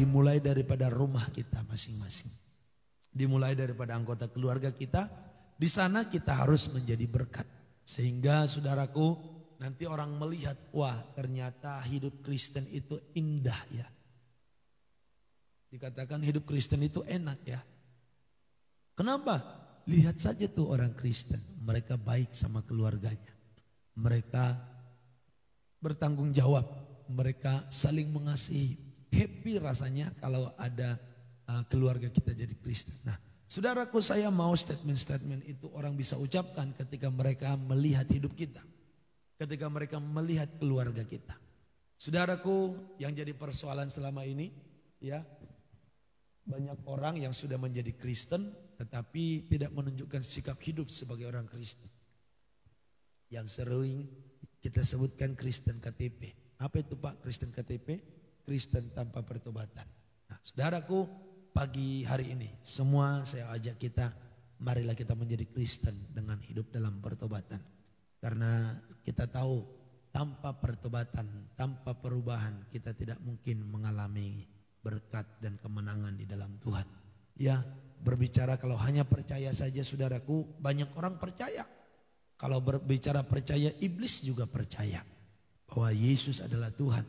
dimulai daripada rumah kita masing-masing. Dimulai daripada anggota keluarga kita. Di sana kita harus menjadi berkat. Sehingga saudaraku, nanti orang melihat, wah ternyata hidup Kristen itu indah ya. Dikatakan hidup Kristen itu enak ya. Kenapa? Lihat saja tuh orang Kristen. Mereka baik sama keluarganya. Mereka bertanggung jawab. Mereka saling mengasihi. Happy rasanya kalau ada keluarga kita jadi Kristen. Nah, saudaraku, saya mau statement-statement itu orang bisa ucapkan ketika mereka melihat hidup kita. Ketika mereka melihat keluarga kita. Saudaraku, yang jadi persoalan selama ini, ya, banyak orang yang sudah menjadi Kristen tetapi tidak menunjukkan sikap hidup sebagai orang Kristen. Yang sering kita sebutkan Kristen KTP. Apa itu Pak Kristen KTP? Kristen tanpa pertobatan. Nah, saudaraku, pagi hari ini semua saya ajak kita, marilah kita menjadi Kristen dengan hidup dalam pertobatan. Karena kita tahu tanpa pertobatan, tanpa perubahan kita tidak mungkin mengalami berkat dan kemenangan di dalam Tuhan. Ya, berbicara kalau hanya percaya saja saudaraku, banyak orang percaya. Kalau berbicara percaya, iblis juga percaya bahwa Yesus adalah Tuhan.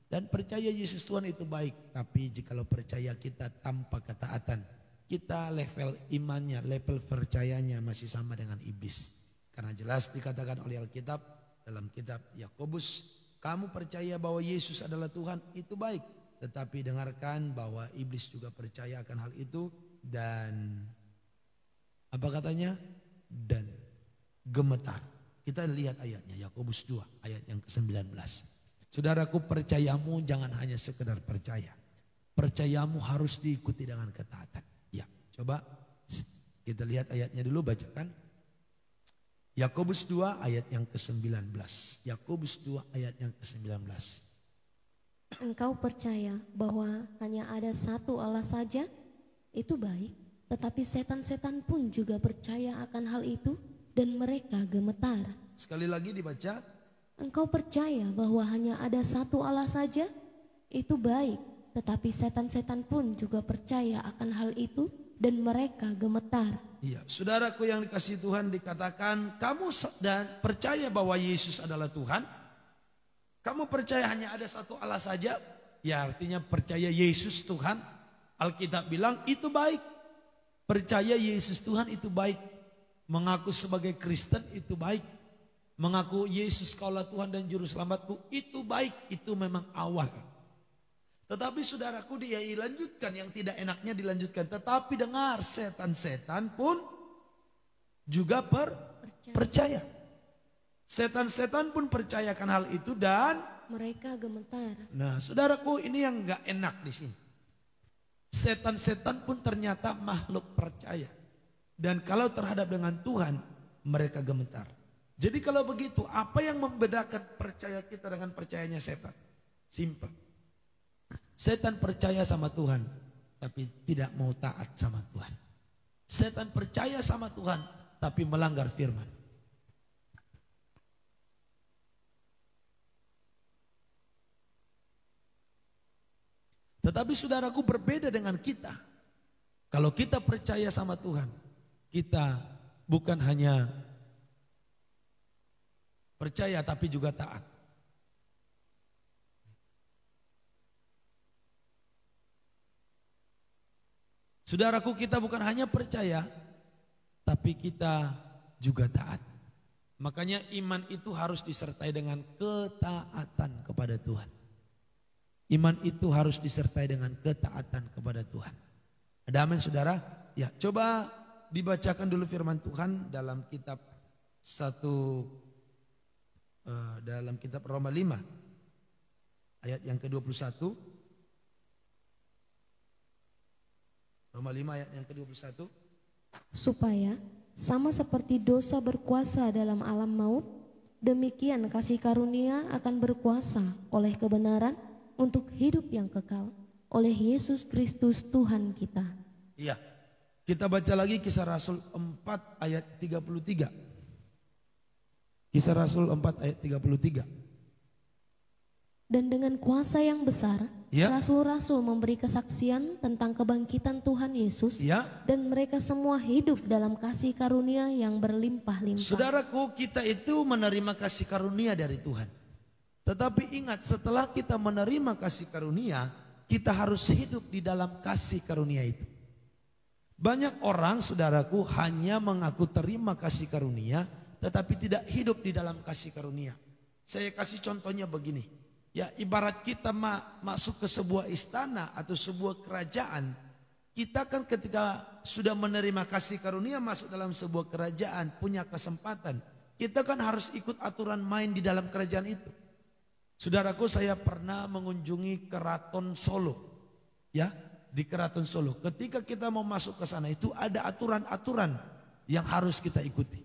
Dan percaya Yesus Tuhan itu baik. Tapi jikalau percaya kita tanpa ketaatan, kita level imannya, level percayanya masih sama dengan iblis. Karena jelas dikatakan oleh Alkitab dalam kitab Yakobus, kamu percaya bahwa Yesus adalah Tuhan, itu baik. Tetapi dengarkan bahwa iblis juga percaya akan hal itu. Dan apa katanya? Dan gemetar. Kita lihat ayatnya, Yakobus 2 ayat yang ke-19. Saudaraku, percayamu jangan hanya sekedar percaya. Percayamu harus diikuti dengan ketaatan. Ya, coba kita lihat ayatnya dulu, bacakan. Yakobus 2 ayat yang ke-19. Yakobus 2 ayat yang ke-19. Engkau percaya bahwa hanya ada satu Allah saja, itu baik. Tetapi setan-setan pun juga percaya akan hal itu dan mereka gemetar. Sekali lagi dibaca. Engkau percaya bahwa hanya ada satu Allah saja, itu baik. Tetapi setan-setan pun juga percaya akan hal itu dan mereka gemetar. Iya, saudaraku yang dikasihi Tuhan, dikatakan kamu dan percaya bahwa Yesus adalah Tuhan. Kamu percaya hanya ada satu Allah saja, ya artinya percaya Yesus Tuhan. Alkitab bilang itu baik. Percaya Yesus Tuhan itu baik. Mengaku sebagai Kristen itu baik. Mengaku Yesus kaulah Tuhan dan Juru Selamatku itu baik, itu memang awal. Tetapi saudaraku, dia dilanjutkan, yang tidak enaknya dilanjutkan. Tetapi dengar, setan-setan pun juga percaya. Setan-setan pun percayakan hal itu dan mereka gemetar. Nah, saudaraku, ini yang gak enak di sini. Setan-setan pun ternyata makhluk percaya. Dan kalau terhadap dengan Tuhan, mereka gemetar. Jadi kalau begitu, apa yang membedakan percaya kita dengan percayanya setan? Simpel. Setan percaya sama Tuhan, tapi tidak mau taat sama Tuhan. Setan percaya sama Tuhan, tapi melanggar firman. Tetapi saudaraku, berbeda dengan kita. Kalau kita percaya sama Tuhan, kita bukan hanya percaya tapi juga taat. Saudaraku, kita bukan hanya percaya tapi kita juga taat. Makanya iman itu harus disertai dengan ketaatan kepada Tuhan. Iman itu harus disertai dengan ketaatan kepada Tuhan. Ada amin saudara? Ya, coba dibacakan dulu firman Tuhan dalam kitab dalam kitab Roma 5 ayat yang ke-21. Roma 5 ayat yang ke-21. Supaya sama seperti dosa berkuasa dalam alam maut, demikian kasih karunia akan berkuasa oleh kebenaran untuk hidup yang kekal oleh Yesus Kristus Tuhan kita. Iya. Kita baca lagi Kisah Rasul 4 ayat 33. Kisah Rasul 4 ayat 33. Dan dengan kuasa yang besar, Ya. rasul-rasul memberi kesaksian tentang kebangkitan Tuhan Yesus, Ya. dan mereka semua hidup dalam kasih karunia yang berlimpah-limpah. Saudaraku, kita itu menerima kasih karunia dari Tuhan. Tetapi ingat, setelah kita menerima kasih karunia, kita harus hidup di dalam kasih karunia itu. Banyak orang, saudaraku, hanya mengaku terima kasih karunia, tetapi tidak hidup di dalam kasih karunia. Saya kasih contohnya begini. Ya, ibarat kita masuk ke sebuah istana atau sebuah kerajaan. Kita kan ketika sudah menerima kasih karunia masuk dalam sebuah kerajaan, punya kesempatan. Kita kan harus ikut aturan main di dalam kerajaan itu. Saudaraku, saya pernah mengunjungi Keraton Solo. Ya, di Keraton Solo. Ketika kita mau masuk ke sana itu ada aturan-aturan yang harus kita ikuti.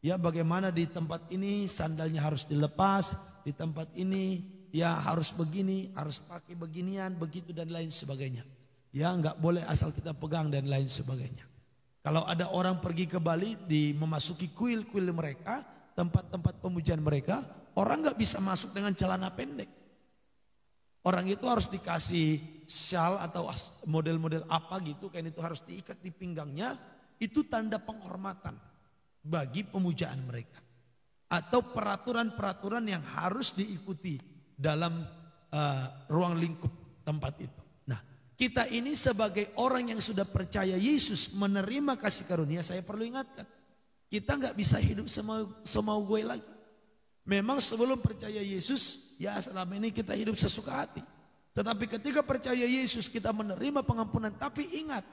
Ya, bagaimana di tempat ini sandalnya harus dilepas, di tempat ini ya harus begini, harus pakai beginian, begitu dan lain sebagainya. Ya, nggak boleh asal kita pegang dan lain sebagainya. Kalau ada orang pergi ke Bali memasuki kuil-kuil mereka, tempat-tempat pemujaan mereka, orang nggak bisa masuk dengan celana pendek. Orang itu harus dikasih syal atau model-model apa gitu, kan itu harus diikat di pinggangnya. Itu tanda penghormatan bagi pemujaan mereka. Atau peraturan-peraturan yang harus diikuti dalam ruang lingkup tempat itu. Nah, kita ini sebagai orang yang sudah percaya Yesus, menerima kasih karunia, saya perlu ingatkan. Kita nggak bisa hidup semau gue lagi. Memang sebelum percaya Yesus, ya selama ini kita hidup sesuka hati. Tetapi ketika percaya Yesus, kita menerima pengampunan. Tapi ingat,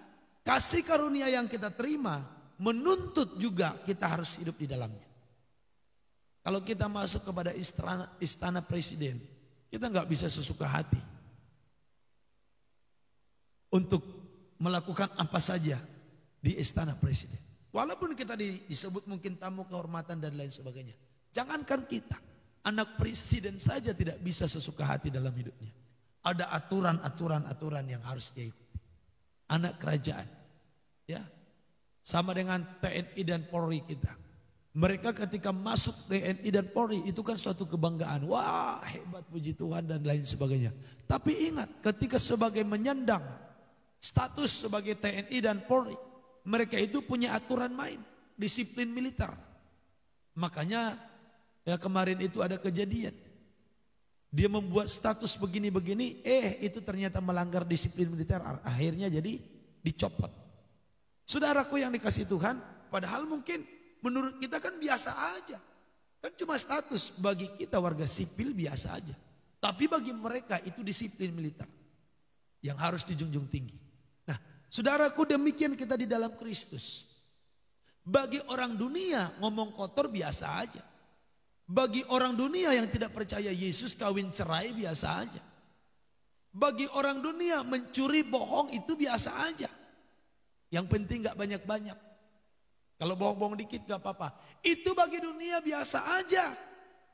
kasih karunia yang kita terima menuntut juga kita harus hidup di dalamnya. Kalau kita masuk kepada istana presiden, kita nggak bisa sesuka hati untuk melakukan apa saja di istana presiden. Walaupun kita disebut mungkin tamu kehormatan dan lain sebagainya. Jangankan kita, anak presiden saja tidak bisa sesuka hati dalam hidupnya. Ada aturan-aturan yang harus dia ikuti. Anak kerajaan, ya, sama dengan TNI dan Polri kita. Mereka ketika masuk TNI dan Polri itu kan suatu kebanggaan. Wah, hebat, puji Tuhan dan lain sebagainya. Tapi ingat, ketika sebagai menyandang status sebagai TNI dan Polri, mereka itu punya aturan main, disiplin militer. Makanya ya kemarin itu ada kejadian. Dia membuat status begini-begini, itu ternyata melanggar disiplin militer. Akhirnya jadi dicopot. Saudaraku yang dikasihi Tuhan, padahal mungkin menurut kita kan biasa aja. Kan cuma status, bagi kita warga sipil biasa aja. Tapi bagi mereka itu disiplin militer yang harus dijunjung tinggi. Nah, saudaraku, demikian kita di dalam Kristus. Bagi orang dunia ngomong kotor biasa aja. Bagi orang dunia yang tidak percaya Yesus kawin cerai biasa aja. Bagi orang dunia mencuri bohong itu biasa aja. Yang penting gak banyak-banyak. Kalau bohong-bohong dikit gak apa-apa. Itu bagi dunia biasa aja.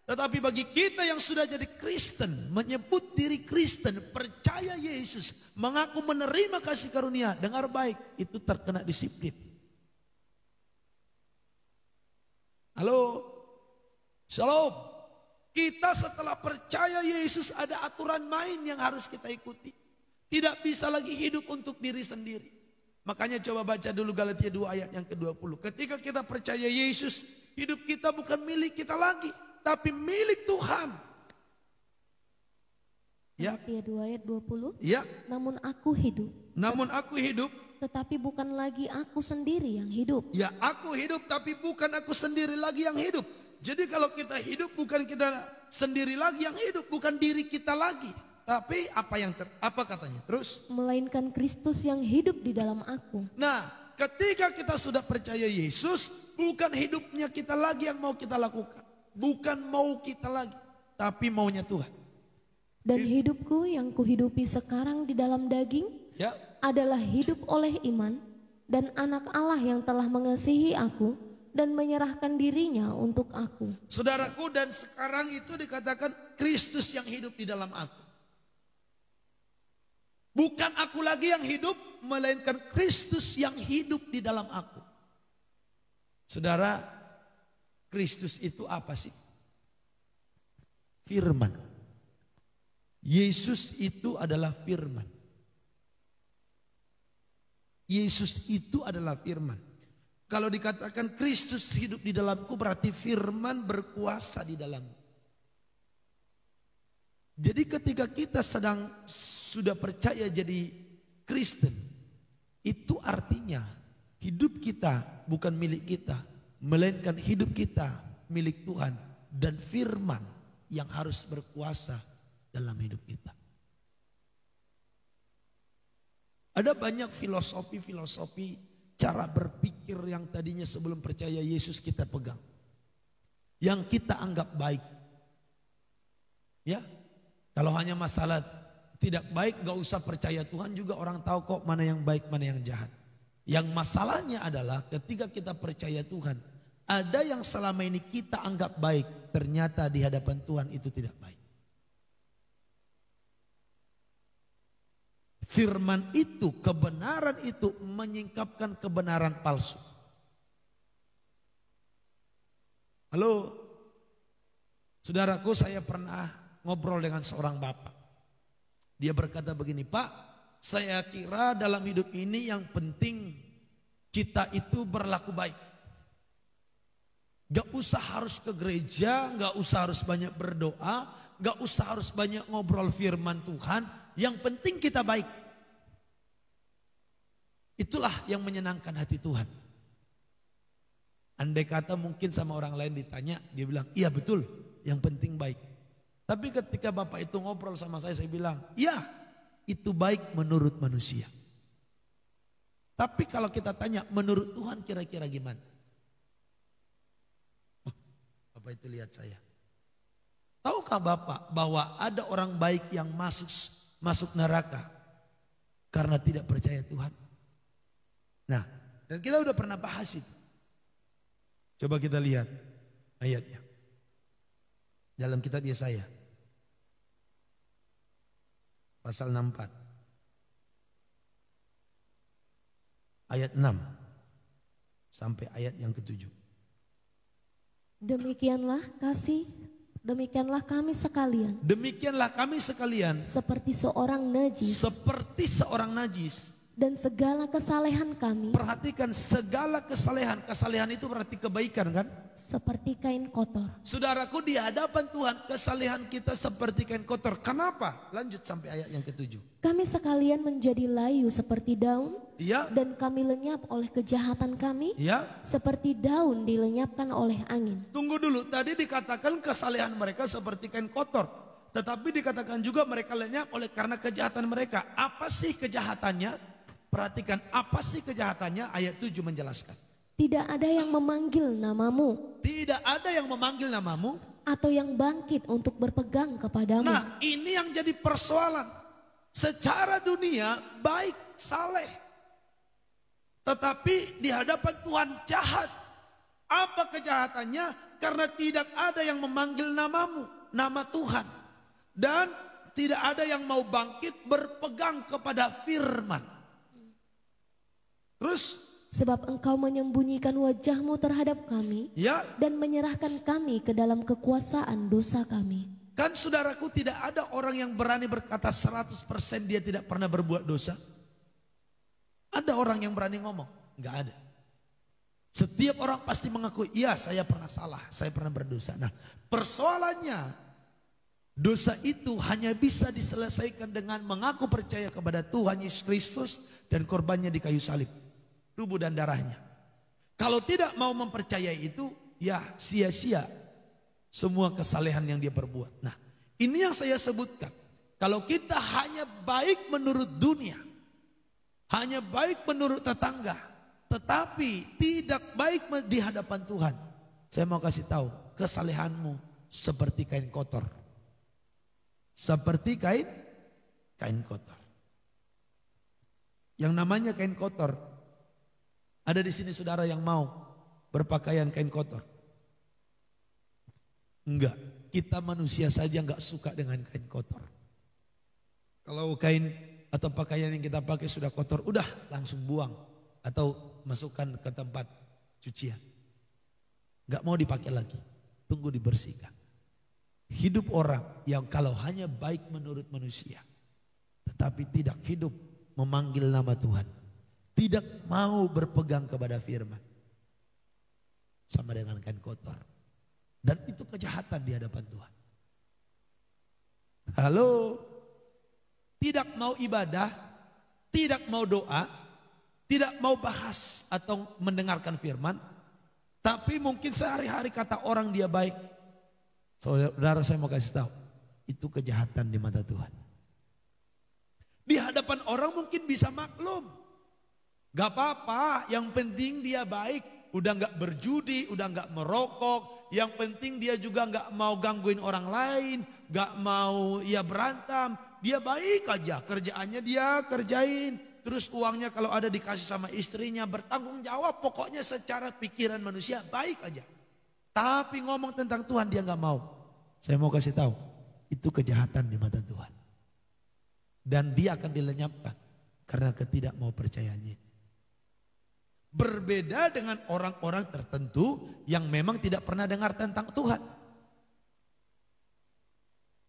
Tetapi bagi kita yang sudah jadi Kristen, menyebut diri Kristen, percaya Yesus, mengaku menerima kasih karunia, dengar baik, itu terkena disiplin. Halo? Shalom. Kita setelah percaya Yesus ada aturan main yang harus kita ikuti. Tidak bisa lagi hidup untuk diri sendiri. Makanya coba baca dulu Galatia 2 ayat yang ke-20. Ketika kita percaya Yesus, hidup kita bukan milik kita lagi, tapi milik Tuhan. Ya. Galatia 2 ayat 20. Ya. Namun aku hidup, tetapi bukan lagi aku sendiri yang hidup. Ya, aku hidup tapi bukan aku sendiri lagi yang hidup. Jadi kalau kita hidup bukan kita sendiri lagi yang hidup, bukan diri kita lagi. Tapi apa katanya? Terus? Melainkan Kristus yang hidup di dalam aku. Nah, ketika kita sudah percaya Yesus, bukan hidupnya kita lagi yang mau kita lakukan. Bukan mau kita lagi, tapi maunya Tuhan. Dan hidupku yang kuhidupi sekarang di dalam daging, ya, adalah hidup oleh iman dan anak Allah yang telah mengasihi aku dan menyerahkan dirinya untuk aku. Saudaraku, dan sekarang itu dikatakan Kristus yang hidup di dalam aku. Bukan aku lagi yang hidup, melainkan Kristus yang hidup di dalam aku. Saudara, Kristus itu apa sih? Firman. Yesus itu adalah firman. Yesus itu adalah firman. Kalau dikatakan Kristus hidup di dalamku, berarti firman berkuasa di dalammu. Jadi ketika kita sudah percaya jadi Kristen, itu artinya hidup kita bukan milik kita, melainkan hidup kita milik Tuhan dan firman yang harus berkuasa dalam hidup kita. Ada banyak filosofi cara berpikir yang tadinya sebelum percaya Yesus kita pegang, yang kita anggap baik. Ya, kalau hanya masalah tidak baik gak usah percaya Tuhan, juga orang tahu kok mana yang baik mana yang jahat. Yang masalahnya adalah ketika kita percaya Tuhan, ada yang selama ini kita anggap baik, ternyata di hadapan Tuhan itu tidak baik. Firman itu, kebenaran itu menyingkapkan kebenaran palsu. Halo, saudaraku, saya pernah ngobrol dengan seorang bapak. Dia berkata begini, Pak, saya kira dalam hidup ini yang penting kita itu berlaku baik. Gak usah harus ke gereja, gak usah harus banyak berdoa, gak usah harus banyak ngobrol firman Tuhan. Yang penting kita baik. Itulah yang menyenangkan hati Tuhan. Andai kata mungkin sama orang lain ditanya, dia bilang, iya betul, yang penting baik. Tapi ketika bapak itu ngobrol sama saya bilang, iya itu baik menurut manusia. Tapi kalau kita tanya, menurut Tuhan kira-kira gimana? Bapak itu lihat saya. Tahukah bapak bahwa ada orang baik yang masuk neraka karena tidak percaya Tuhan? Nah, dan kita udah pernah bahas itu. Coba kita lihat ayatnya. Dalam kitab Yesaya. Pasal 64. Ayat 6. Sampai ayat yang ke-7. Demikianlah kami sekalian. Demikianlah kami sekalian. Seperti seorang najis. Seperti seorang najis. Dan segala kesalehan kami. Perhatikan segala kesalehan. Kesalehan itu berarti kebaikan kan? Seperti kain kotor. Saudaraku, di hadapan Tuhan kesalehan kita seperti kain kotor. Kenapa? Lanjut sampai ayat yang ke-7. Kami sekalian menjadi layu seperti daun. Ya. Dan kami lenyap oleh kejahatan kami. Ya. Seperti daun dilenyapkan oleh angin. Tunggu dulu, tadi dikatakan kesalehan mereka seperti kain kotor. Tetapi dikatakan juga mereka lenyap oleh karena kejahatan mereka. Apa sih kejahatannya? Perhatikan apa sih kejahatannya, ayat 7 menjelaskan. Tidak ada yang memanggil namamu. Tidak ada yang memanggil namamu. Atau yang bangkit untuk berpegang kepadamu. Nah, ini yang jadi persoalan. Secara dunia baik, saleh. Tetapi di hadapan Tuhan jahat. Apa kejahatannya? Karena tidak ada yang memanggil namamu, nama Tuhan. Dan tidak ada yang mau bangkit berpegang kepada firman. Terus, sebab engkau menyembunyikan wajahmu terhadap kami. Ya. Dan menyerahkan kami ke dalam kekuasaan dosa kami. Kan saudaraku, tidak ada orang yang berani berkata 100% dia tidak pernah berbuat dosa. Ada orang yang berani ngomong? Enggak ada. Setiap orang pasti mengakui, iya saya pernah salah, saya pernah berdosa. Nah, persoalannya, dosa itu hanya bisa diselesaikan dengan mengaku percaya kepada Tuhan Yesus Kristus dan korbannya di kayu salib. Tubuh dan darahnya. Kalau tidak mau mempercayai itu, ya sia-sia semua kesalehan yang dia perbuat. Nah, ini yang saya sebutkan. Kalau kita hanya baik menurut dunia, hanya baik menurut tetangga, tetapi tidak baik di hadapan Tuhan, saya mau kasih tahu, kesalehanmu seperti kain kotor. Seperti kain kotor. Yang namanya kain kotor, ada di sini saudara yang mau berpakaian kain kotor? Enggak, kita manusia saja enggak suka dengan kain kotor. Kalau kain atau pakaian yang kita pakai sudah kotor, udah langsung buang atau masukkan ke tempat cucian. Enggak mau dipakai lagi, tunggu dibersihkan. hidup orang yang kalau hanya baik menurut manusia, tetapi tidak hidup memanggil nama Tuhan, tidak mau berpegang kepada firman, sama dengan kain kotor. Dan itu kejahatan di hadapan Tuhan. Halo, tidak mau ibadah, tidak mau doa, tidak mau bahas atau mendengarkan firman, tapi mungkin sehari-hari kata orang dia baik. Saudara, saya mau kasih tahu, itu kejahatan di mata Tuhan. Di hadapan orang mungkin bisa maklum, gak apa-apa, yang penting dia baik, udah gak berjudi, udah gak merokok, yang penting dia juga gak mau gangguin orang lain, gak mau ya berantem, dia baik aja, kerjaannya dia kerjain, terus uangnya kalau ada dikasih sama istrinya, bertanggung jawab, pokoknya secara pikiran manusia baik aja. Tapi ngomong tentang Tuhan dia gak mau. Saya mau kasih tahu, itu kejahatan di mata Tuhan. Dan dia akan dilenyapkan karena ketidak mau percayanya. Berbeda dengan orang-orang tertentu yang memang tidak pernah dengar tentang Tuhan.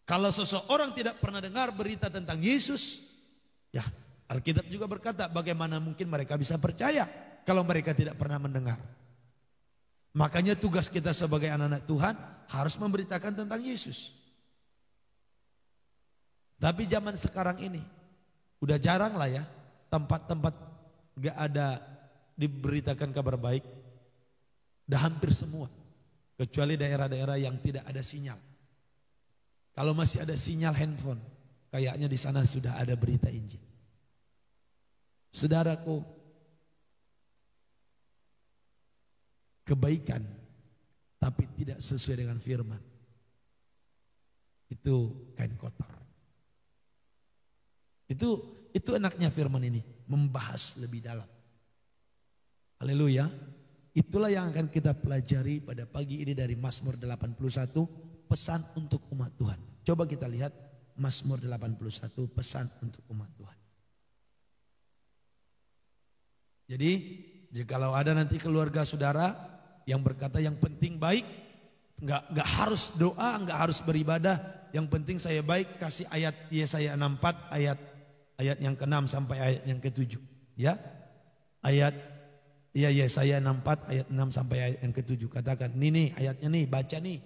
Kalau seseorang tidak pernah dengar berita tentang Yesus, ya Alkitab juga berkata bagaimana mungkin mereka bisa percaya kalau mereka tidak pernah mendengar. Makanya tugas kita sebagai anak-anak Tuhan harus memberitakan tentang Yesus. Tapi zaman sekarang ini udah jarang lah ya tempat-tempat gak ada diberitakan kabar baik. Udah hampir semua, kecuali daerah-daerah yang tidak ada sinyal. Kalau masih ada sinyal handphone, kayaknya di sana sudah ada berita Injil. Saudaraku, kebaikan tapi tidak sesuai dengan firman, itu kain kotor. Itu enaknya firman ini, membahas lebih dalam. Haleluya. Itulah yang akan kita pelajari pada pagi ini dari Mazmur 81, pesan untuk umat Tuhan. Coba kita lihat Mazmur 81, pesan untuk umat Tuhan. Jadi, jikalau ada nanti keluarga saudara yang berkata yang penting baik, nggak harus doa, nggak harus beribadah, yang penting saya baik, kasih ayat Yesaya 64 ayat yang ke-6 sampai ayat yang ke-7, ya. Ayat Yesaya 64 ayat 6 sampai ayat yang ke-7, katakan nih ayatnya nih, baca nih.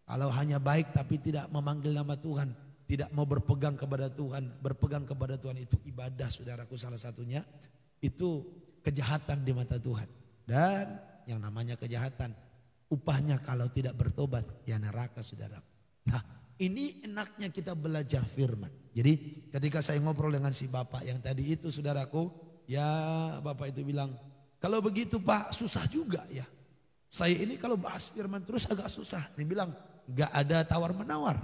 Kalau hanya baik tapi tidak memanggil nama Tuhan, tidak mau berpegang kepada Tuhan, berpegang kepada Tuhan itu ibadah, saudaraku, salah satunya itu kejahatan di mata Tuhan. Dan yang namanya kejahatan, upahnya kalau tidak bertobat ya neraka, saudara. Nah, ini enaknya kita belajar firman. Jadi ketika saya ngobrol dengan si bapak yang tadi itu, saudaraku, ya bapak itu bilang, kalau begitu Pak susah juga ya. Saya ini kalau bahas firman terus agak susah. Dia bilang, gak ada tawar menawar.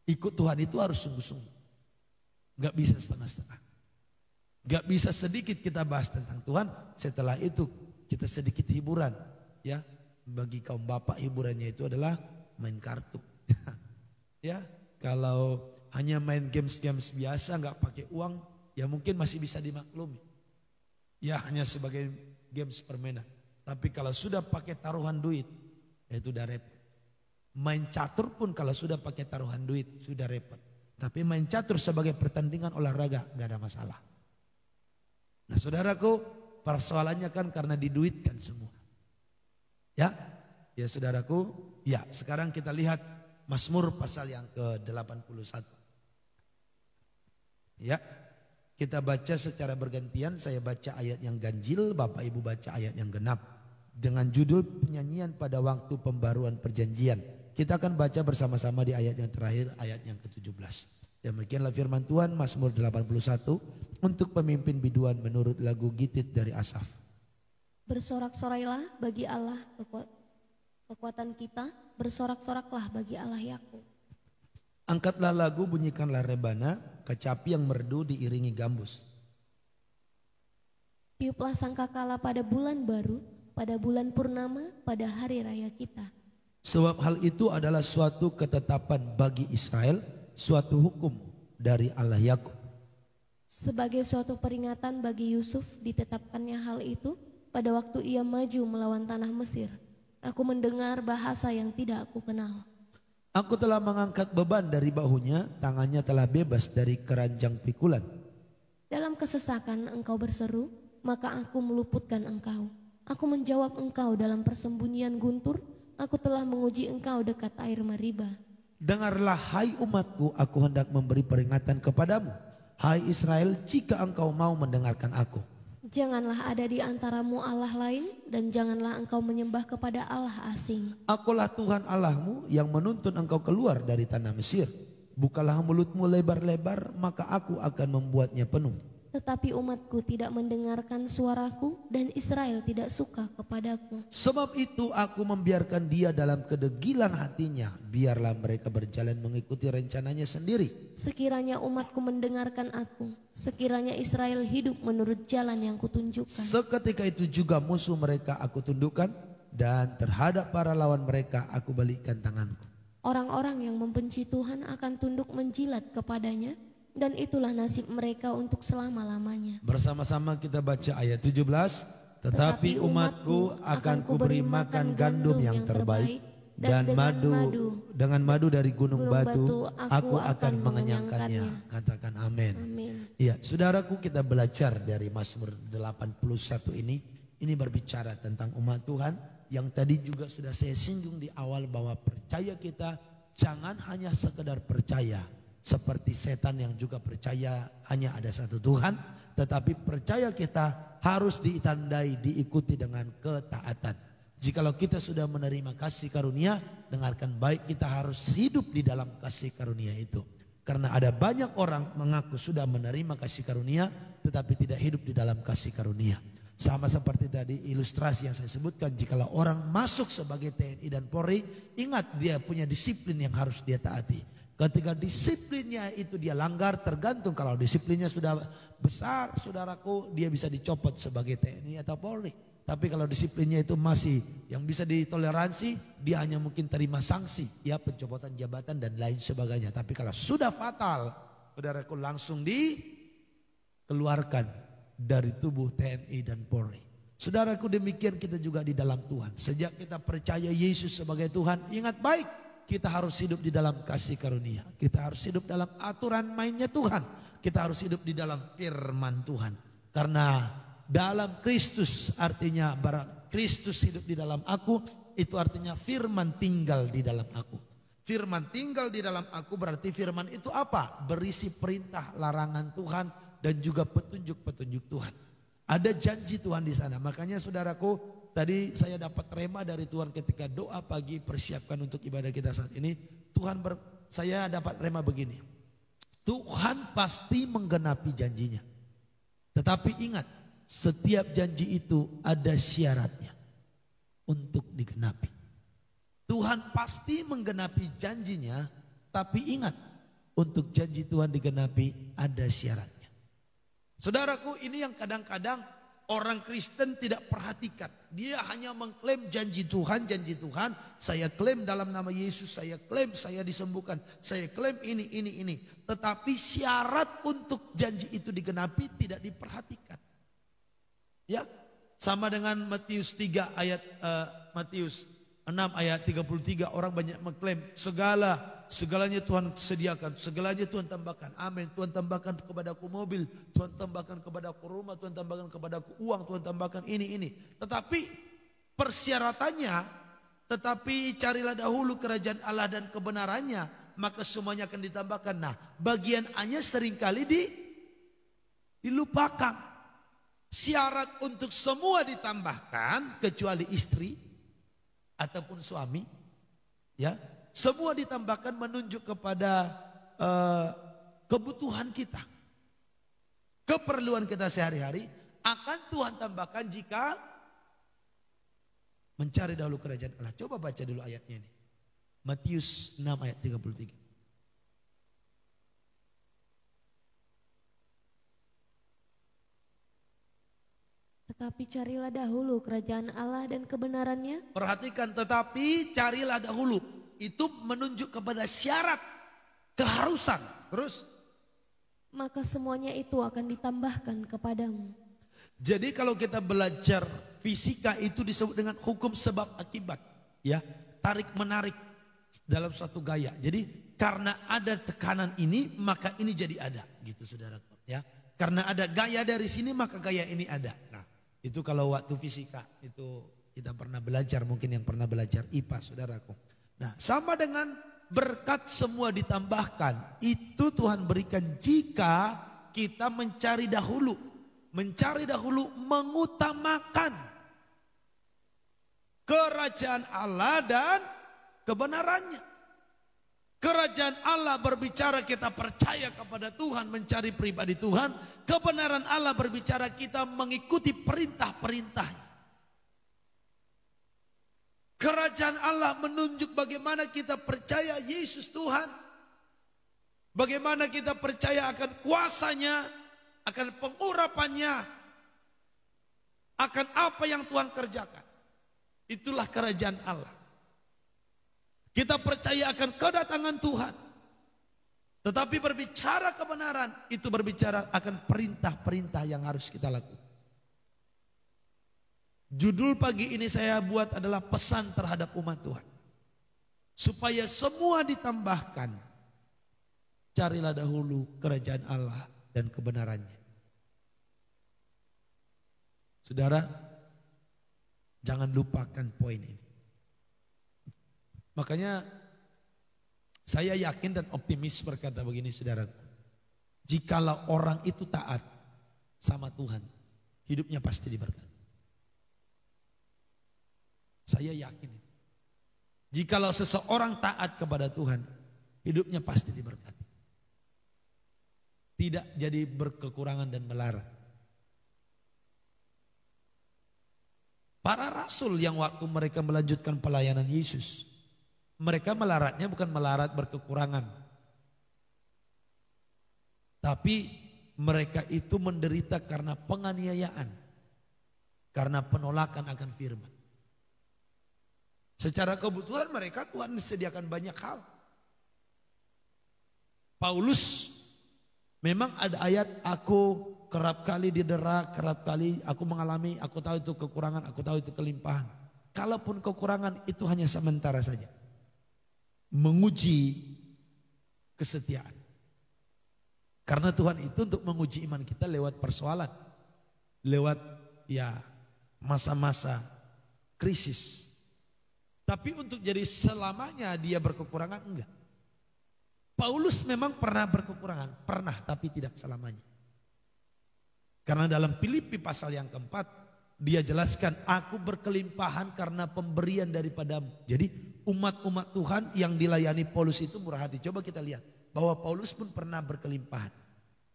Ikut Tuhan itu harus sungguh-sungguh. Gak bisa setengah-setengah. Gak bisa sedikit kita bahas tentang Tuhan, setelah itu kita sedikit hiburan. Ya, bagi kaum bapak hiburannya itu adalah main kartu. Ya, kalau hanya main games-games biasa nggak pakai uang, ya mungkin masih bisa dimaklumi. Ya, hanya sebagai games permainan. Tapi kalau sudah pakai taruhan duit, ya itu udah repot. Main catur pun kalau sudah pakai taruhan duit, sudah repot. Tapi main catur sebagai pertandingan olahraga, nggak ada masalah. Nah, saudaraku, persoalannya kan karena diduitkan semua. Ya, ya saudaraku, ya sekarang kita lihat Mazmur pasal yang ke-81. Ya, kita baca secara bergantian, saya baca ayat yang ganjil, Bapak Ibu baca ayat yang genap. Dengan judul penyanyian pada waktu pembaruan perjanjian. Kita akan baca bersama-sama di ayat yang terakhir, ayat yang ke-17. Demikianlah firman Tuhan, Mazmur 81, untuk pemimpin biduan menurut lagu Gitit dari Asaf. Bersorak-sorailah bagi Allah kekuatan kita, bersorak-soraklah bagi Allah Yakub. Angkatlah lagu, bunyikanlah rebana, kecapi yang merdu diiringi gambus. Tiuplah sangkakala pada bulan baru, pada bulan purnama, pada hari raya kita. Sebab hal itu adalah suatu ketetapan bagi Israel, suatu hukum dari Allah Yakub. Sebagai suatu peringatan bagi Yusuf ditetapkannya hal itu pada waktu ia maju melawan tanah Mesir. Aku mendengar bahasa yang tidak aku kenal. Aku telah mengangkat beban dari bahunya, tangannya telah bebas dari keranjang pikulan. Dalam kesesakan engkau berseru, maka aku meluputkan engkau. Aku menjawab engkau dalam persembunyian guntur, aku telah menguji engkau dekat air Meriba. Dengarlah hai umatku, aku hendak memberi peringatan kepadamu. Hai Israel, jika engkau mau mendengarkan aku. Janganlah ada di antaramu Allah lain, dan janganlah engkau menyembah kepada Allah asing. Akulah Tuhan Allahmu yang menuntun engkau keluar dari tanah Mesir. Bukalah mulutmu lebar-lebar, maka aku akan membuatnya penuh. Tetapi umatku tidak mendengarkan suaraku, dan Israel tidak suka kepadaku. Sebab itu aku membiarkan dia dalam kedegilan hatinya. Biarlah mereka berjalan mengikuti rencananya sendiri. Sekiranya umatku mendengarkan aku, sekiranya Israel hidup menurut jalan yang kutunjukkan. Seketika itu juga musuh mereka aku tundukkan, dan terhadap para lawan mereka aku balikkan tanganku. Orang-orang yang membenci Tuhan akan tunduk menjilat kepadanya, dan itulah nasib mereka untuk selama-lamanya. Bersama-sama kita baca ayat 17. Tetapi umatku akan kuberi makan gandum yang terbaik, dan dengan madu dari gunung batu aku akan mengenyangkannya. Katakan amin. Ya, saudaraku, kita belajar dari Mazmur 81 ini. Ini berbicara tentang umat Tuhan yang tadi juga sudah saya singgung di awal, bahwa percaya kita jangan hanya sekedar percaya seperti setan yang juga percaya hanya ada satu Tuhan, tetapi percaya kita harus ditandai, diikuti dengan ketaatan. Jikalau kita sudah menerima kasih karunia, dengarkan baik, kita harus hidup di dalam kasih karunia itu. Karena ada banyak orang mengaku sudah menerima kasih karunia, tetapi tidak hidup di dalam kasih karunia. Sama seperti tadi ilustrasi yang saya sebutkan, jikalau orang masuk sebagai TNI dan Polri, ingat dia punya disiplin yang harus dia taati. Ketika disiplinnya itu dia langgar, tergantung kalau disiplinnya sudah besar, saudaraku, dia bisa dicopot sebagai TNI atau Polri. Tapi kalau disiplinnya itu masih yang bisa ditoleransi, dia hanya mungkin terima sanksi, ya pencopotan jabatan dan lain sebagainya. Tapi kalau sudah fatal, saudaraku, langsung dikeluarkan dari tubuh TNI dan Polri. Saudaraku, demikian kita juga di dalam Tuhan. Sejak kita percaya Yesus sebagai Tuhan, ingat baik, kita harus hidup di dalam kasih karunia. Kita harus hidup dalam aturan mainnya Tuhan. Kita harus hidup di dalam firman Tuhan. Karena dalam Kristus, artinya Kristus hidup di dalam aku, itu artinya firman tinggal di dalam aku. Firman tinggal di dalam aku berarti firman itu apa? Berisi perintah, larangan Tuhan, dan juga petunjuk-petunjuk Tuhan. Ada janji Tuhan di sana. Makanya saudaraku, tadi saya dapat rema dari Tuhan ketika doa pagi persiapkan untuk ibadah kita saat ini. Saya dapat rema begini. Tuhan pasti menggenapi janjinya. Tetapi ingat, setiap janji itu ada syaratnya untuk digenapi. Tuhan pasti menggenapi janjinya, tapi ingat, untuk janji Tuhan digenapi ada syaratnya. Saudaraku, ini yang kadang-kadang orang Kristen tidak perhatikan. Dia hanya mengklaim janji Tuhan, saya klaim dalam nama Yesus, saya klaim saya disembuhkan, saya klaim ini. Tetapi syarat untuk janji itu digenapi tidak diperhatikan. Ya, sama dengan Matius 3 ayat Matius 6 ayat 33, orang banyak mengklaim segalanya Tuhan sediakan, segalanya Tuhan tambahkan. Amin. Tuhan tambahkan kepadaku mobil, Tuhan tambahkan kepadaku rumah, Tuhan tambahkan kepadaku uang, Tuhan tambahkan ini. Tetapi persyaratannya, tetapi carilah dahulu kerajaan Allah dan kebenarannya, maka semuanya akan ditambahkan. Nah, bagian A-nya seringkali dilupakan. Syarat untuk semua ditambahkan kecuali istri ataupun suami, ya, semua ditambahkan menunjuk kepada kebutuhan kita, keperluan kita sehari-hari akan Tuhan tambahkan jika mencari dahulu kerajaan Allah. Coba baca dulu ayatnya ini, Matius 6 ayat 33. Tetapi carilah dahulu kerajaan Allah dan kebenarannya. Perhatikan, tetapi carilah dahulu. Itu menunjuk kepada syarat, keharusan. Terus? Maka semuanya itu akan ditambahkan kepadamu. Jadi kalau kita belajar fisika itu disebut dengan hukum sebab akibat. Ya, tarik menarik. dalam suatu gaya. Jadi karena ada tekanan ini maka ini jadi ada gitu saudaraku ya. Karena ada gaya dari sini maka gaya ini ada. Nah itu kalau waktu fisika itu kita pernah belajar, mungkin yang pernah belajar IPA saudaraku. Nah sama dengan berkat semua ditambahkan. Itu Tuhan berikan jika kita mencari dahulu. Mencari dahulu mengutamakan kerajaan Allah dan kebenarannya. Kerajaan Allah berbicara kita percaya kepada Tuhan, mencari pribadi Tuhan. Kebenaran Allah berbicara kita mengikuti perintah-perintahnya. Kerajaan Allah menunjuk bagaimana kita percaya Yesus Tuhan. Bagaimana kita percaya akan kuasanya, akan pengurapannya, akan apa yang Tuhan kerjakan. Itulah kerajaan Allah. Kita percaya akan kedatangan Tuhan. Tetapi berbicara kebenaran, itu berbicara akan perintah-perintah yang harus kita lakukan. Judul pagi ini saya buat adalah pesan terhadap umat Tuhan. Supaya semua ditambahkan. Carilah dahulu kerajaan Allah dan kebenarannya. Saudara, jangan lupakan poin ini. Makanya saya yakin dan optimis berkata begini saudaraku. Jikalau orang itu taat sama Tuhan, hidupnya pasti diberkati. Saya yakin itu. Jikalau seseorang taat kepada Tuhan, hidupnya pasti diberkati. Tidak jadi berkekurangan dan melarat. Para rasul yang waktu mereka melanjutkan pelayanan Yesus, mereka melaratnya bukan melarat berkekurangan. Tapi mereka itu menderita karena penganiayaan. Karena penolakan akan firman. Secara kebutuhan mereka Tuhan disediakan banyak hal. Paulus memang ada ayat aku kerap kali didera, kerap kali aku mengalami, aku tahu itu kekurangan, aku tahu itu kelimpahan. Kalaupun kekurangan itu hanya sementara saja. Menguji kesetiaan. Karena Tuhan itu untuk menguji iman kita lewat persoalan. Lewat ya masa-masa krisis. Tapi untuk jadi selamanya dia berkekurangan enggak. Paulus memang pernah berkekurangan, pernah tapi tidak selamanya. Karena dalam Filipi pasal yang keempat, dia jelaskan aku berkelimpahan karena pemberian daripadamu. Jadi umat-umat Tuhan yang dilayani Paulus itu murah hati. Coba kita lihat bahwa Paulus pun pernah berkelimpahan.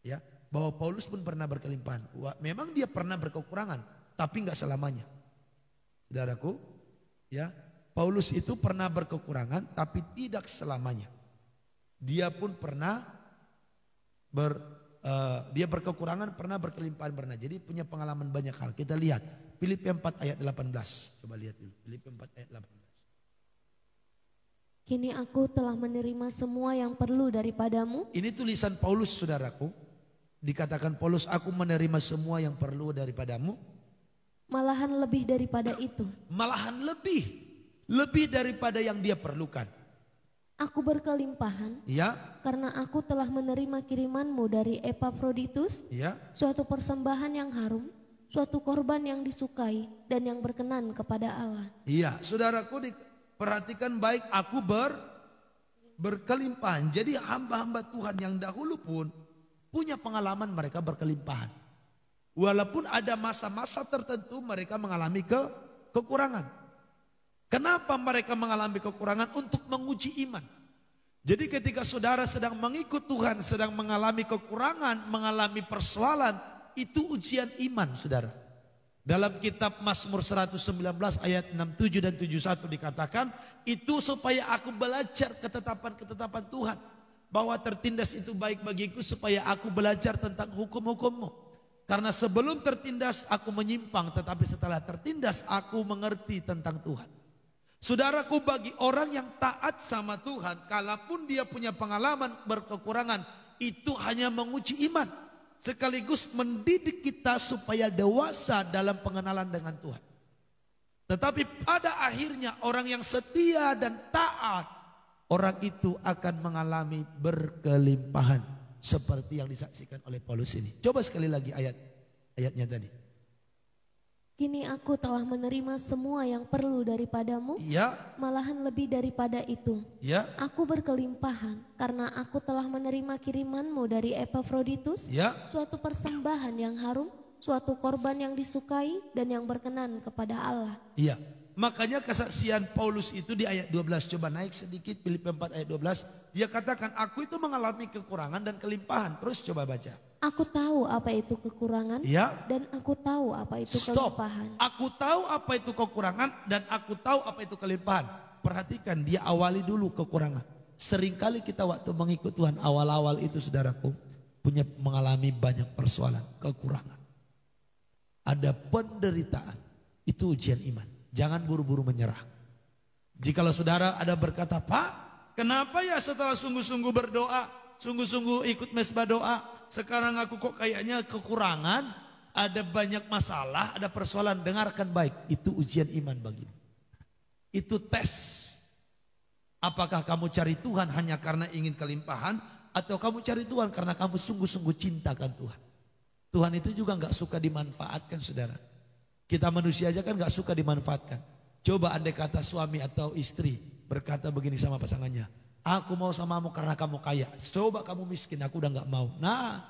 Ya, bahwa Paulus pun pernah berkelimpahan. Memang dia pernah berkekurangan, tapi enggak selamanya. Saudaraku, ya, Paulus itu pernah berkekurangan tapi tidak selamanya. Dia pun pernah dia berkekurangan, pernah berkelimpahan, pernah. Jadi punya pengalaman banyak hal. Kita lihat Filipi 4 ayat 18. Coba lihat dulu Filipi 4 ayat 18. Kini aku telah menerima semua yang perlu daripadamu. Ini tulisan Paulus saudaraku. Dikatakan Paulus, aku menerima semua yang perlu daripadamu. Malahan lebih daripada itu. Malahan lebih daripada yang dia perlukan. Aku berkelimpahan, ya, karena aku telah menerima kirimanmu dari Epafroditus, ya, suatu persembahan yang harum, suatu korban yang disukai dan yang berkenan kepada Allah. Iya, saudaraku perhatikan baik, aku berkelimpahan. Jadi hamba-hamba Tuhan yang dahulu pun punya pengalaman mereka berkelimpahan. Walaupun ada masa-masa tertentu mereka mengalami kekurangan. Kenapa mereka mengalami kekurangan? Untuk menguji iman. Jadi ketika saudara sedang mengikut Tuhan, sedang mengalami kekurangan, mengalami persoalan, itu ujian iman saudara. Dalam kitab Mazmur 119 ayat 67 dan 71 dikatakan, itu supaya aku belajar ketetapan-ketetapan Tuhan. Bahwa tertindas itu baik bagiku supaya aku belajar tentang hukum-hukummu. Karena sebelum tertindas aku menyimpang, tetapi setelah tertindas aku mengerti tentang Tuhan. Saudaraku, bagi orang yang taat sama Tuhan, kalaupun dia punya pengalaman berkekurangan, itu hanya menguji iman. Sekaligus mendidik kita supaya dewasa dalam pengenalan dengan Tuhan. Tetapi pada akhirnya orang yang setia dan taat, orang itu akan mengalami berkelimpahan seperti yang disaksikan oleh Paulus ini. Coba sekali lagi ayatnya tadi. Kini aku telah menerima semua yang perlu daripadamu, Ya, malahan lebih daripada itu. ya, Aku berkelimpahan karena aku telah menerima kirimanmu dari Epafroditus, ya. suatu persembahan yang harum, suatu korban yang disukai dan yang berkenan kepada Allah. Iya. Makanya kesaksian Paulus itu di ayat 12. Coba naik sedikit Filipi 4 ayat 12. Dia katakan aku itu mengalami kekurangan dan kelimpahan. Terus coba baca. Aku tahu apa itu kekurangan Ya. dan aku tahu apa itu Stop. kelimpahan. Aku tahu apa itu kekurangan dan aku tahu apa itu kelimpahan. Perhatikan, dia awali dulu kekurangan. Seringkali kita waktu mengikut Tuhan awal-awal itu saudaraku punya mengalami banyak persoalan, kekurangan. Ada penderitaan. Itu ujian iman. Jangan buru-buru menyerah. Jikalau saudara ada berkata, Pak, kenapa ya setelah sungguh-sungguh berdoa, sungguh-sungguh ikut mesbah doa, sekarang aku kok kayaknya kekurangan, ada banyak masalah, ada persoalan. Dengarkan baik, itu ujian iman bagimu. Itu tes. Apakah kamu cari Tuhan hanya karena ingin kelimpahan, atau kamu cari Tuhan karena kamu sungguh-sungguh cintakan Tuhan. Tuhan itu juga gak suka dimanfaatkan saudara. Kita manusia aja kan gak suka dimanfaatkan. Coba andai kata suami atau istri berkata begini sama pasangannya, aku mau samamu karena kamu kaya. Coba kamu miskin, aku udah gak mau. Nah,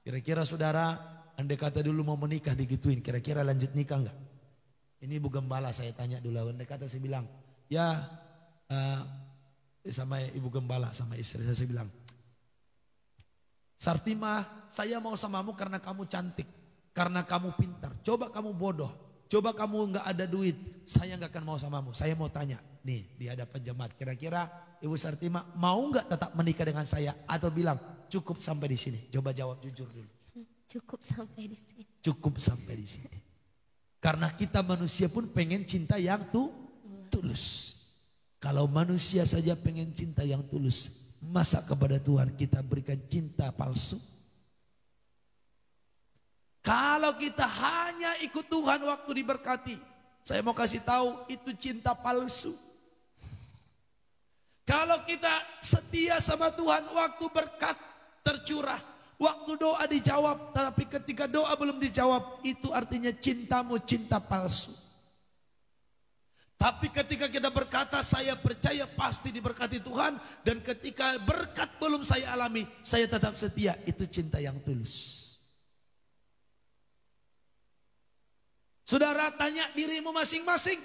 kira-kira saudara andai kata dulu mau menikah digituin, kira-kira lanjut nikah gak? Ini Ibu Gembala saya tanya dulu. Andai kata saya bilang, ya sama Ibu Gembala sama istri saya bilang, Sartimah, saya mau samamu karena kamu cantik, karena kamu pintar. Coba kamu bodoh, coba kamu nggak ada duit, saya nggak akan mau samamu. Saya mau tanya, nih di hadapan jemaat, kira-kira Ibu Sartimah mau nggak tetap menikah dengan saya atau bilang cukup sampai di sini? Coba jawab jujur dulu. Cukup sampai di sini. Cukup sampai di sini. Karena kita manusia pun pengen cinta yang tulus. Kalau manusia saja pengen cinta yang tulus, masa kepada Tuhan kita berikan cinta palsu? Kalau kita hanya ikut Tuhan waktu diberkati, saya mau kasih tahu itu cinta palsu. Kalau kita setia sama Tuhan waktu berkat tercurah, waktu doa dijawab, tapi ketika doa belum dijawab, itu artinya cintamu cinta palsu. Tapi ketika kita berkata saya percaya pasti diberkati Tuhan, dan ketika berkat belum saya alami, saya tetap setia, itu cinta yang tulus. Saudara tanya dirimu masing-masing,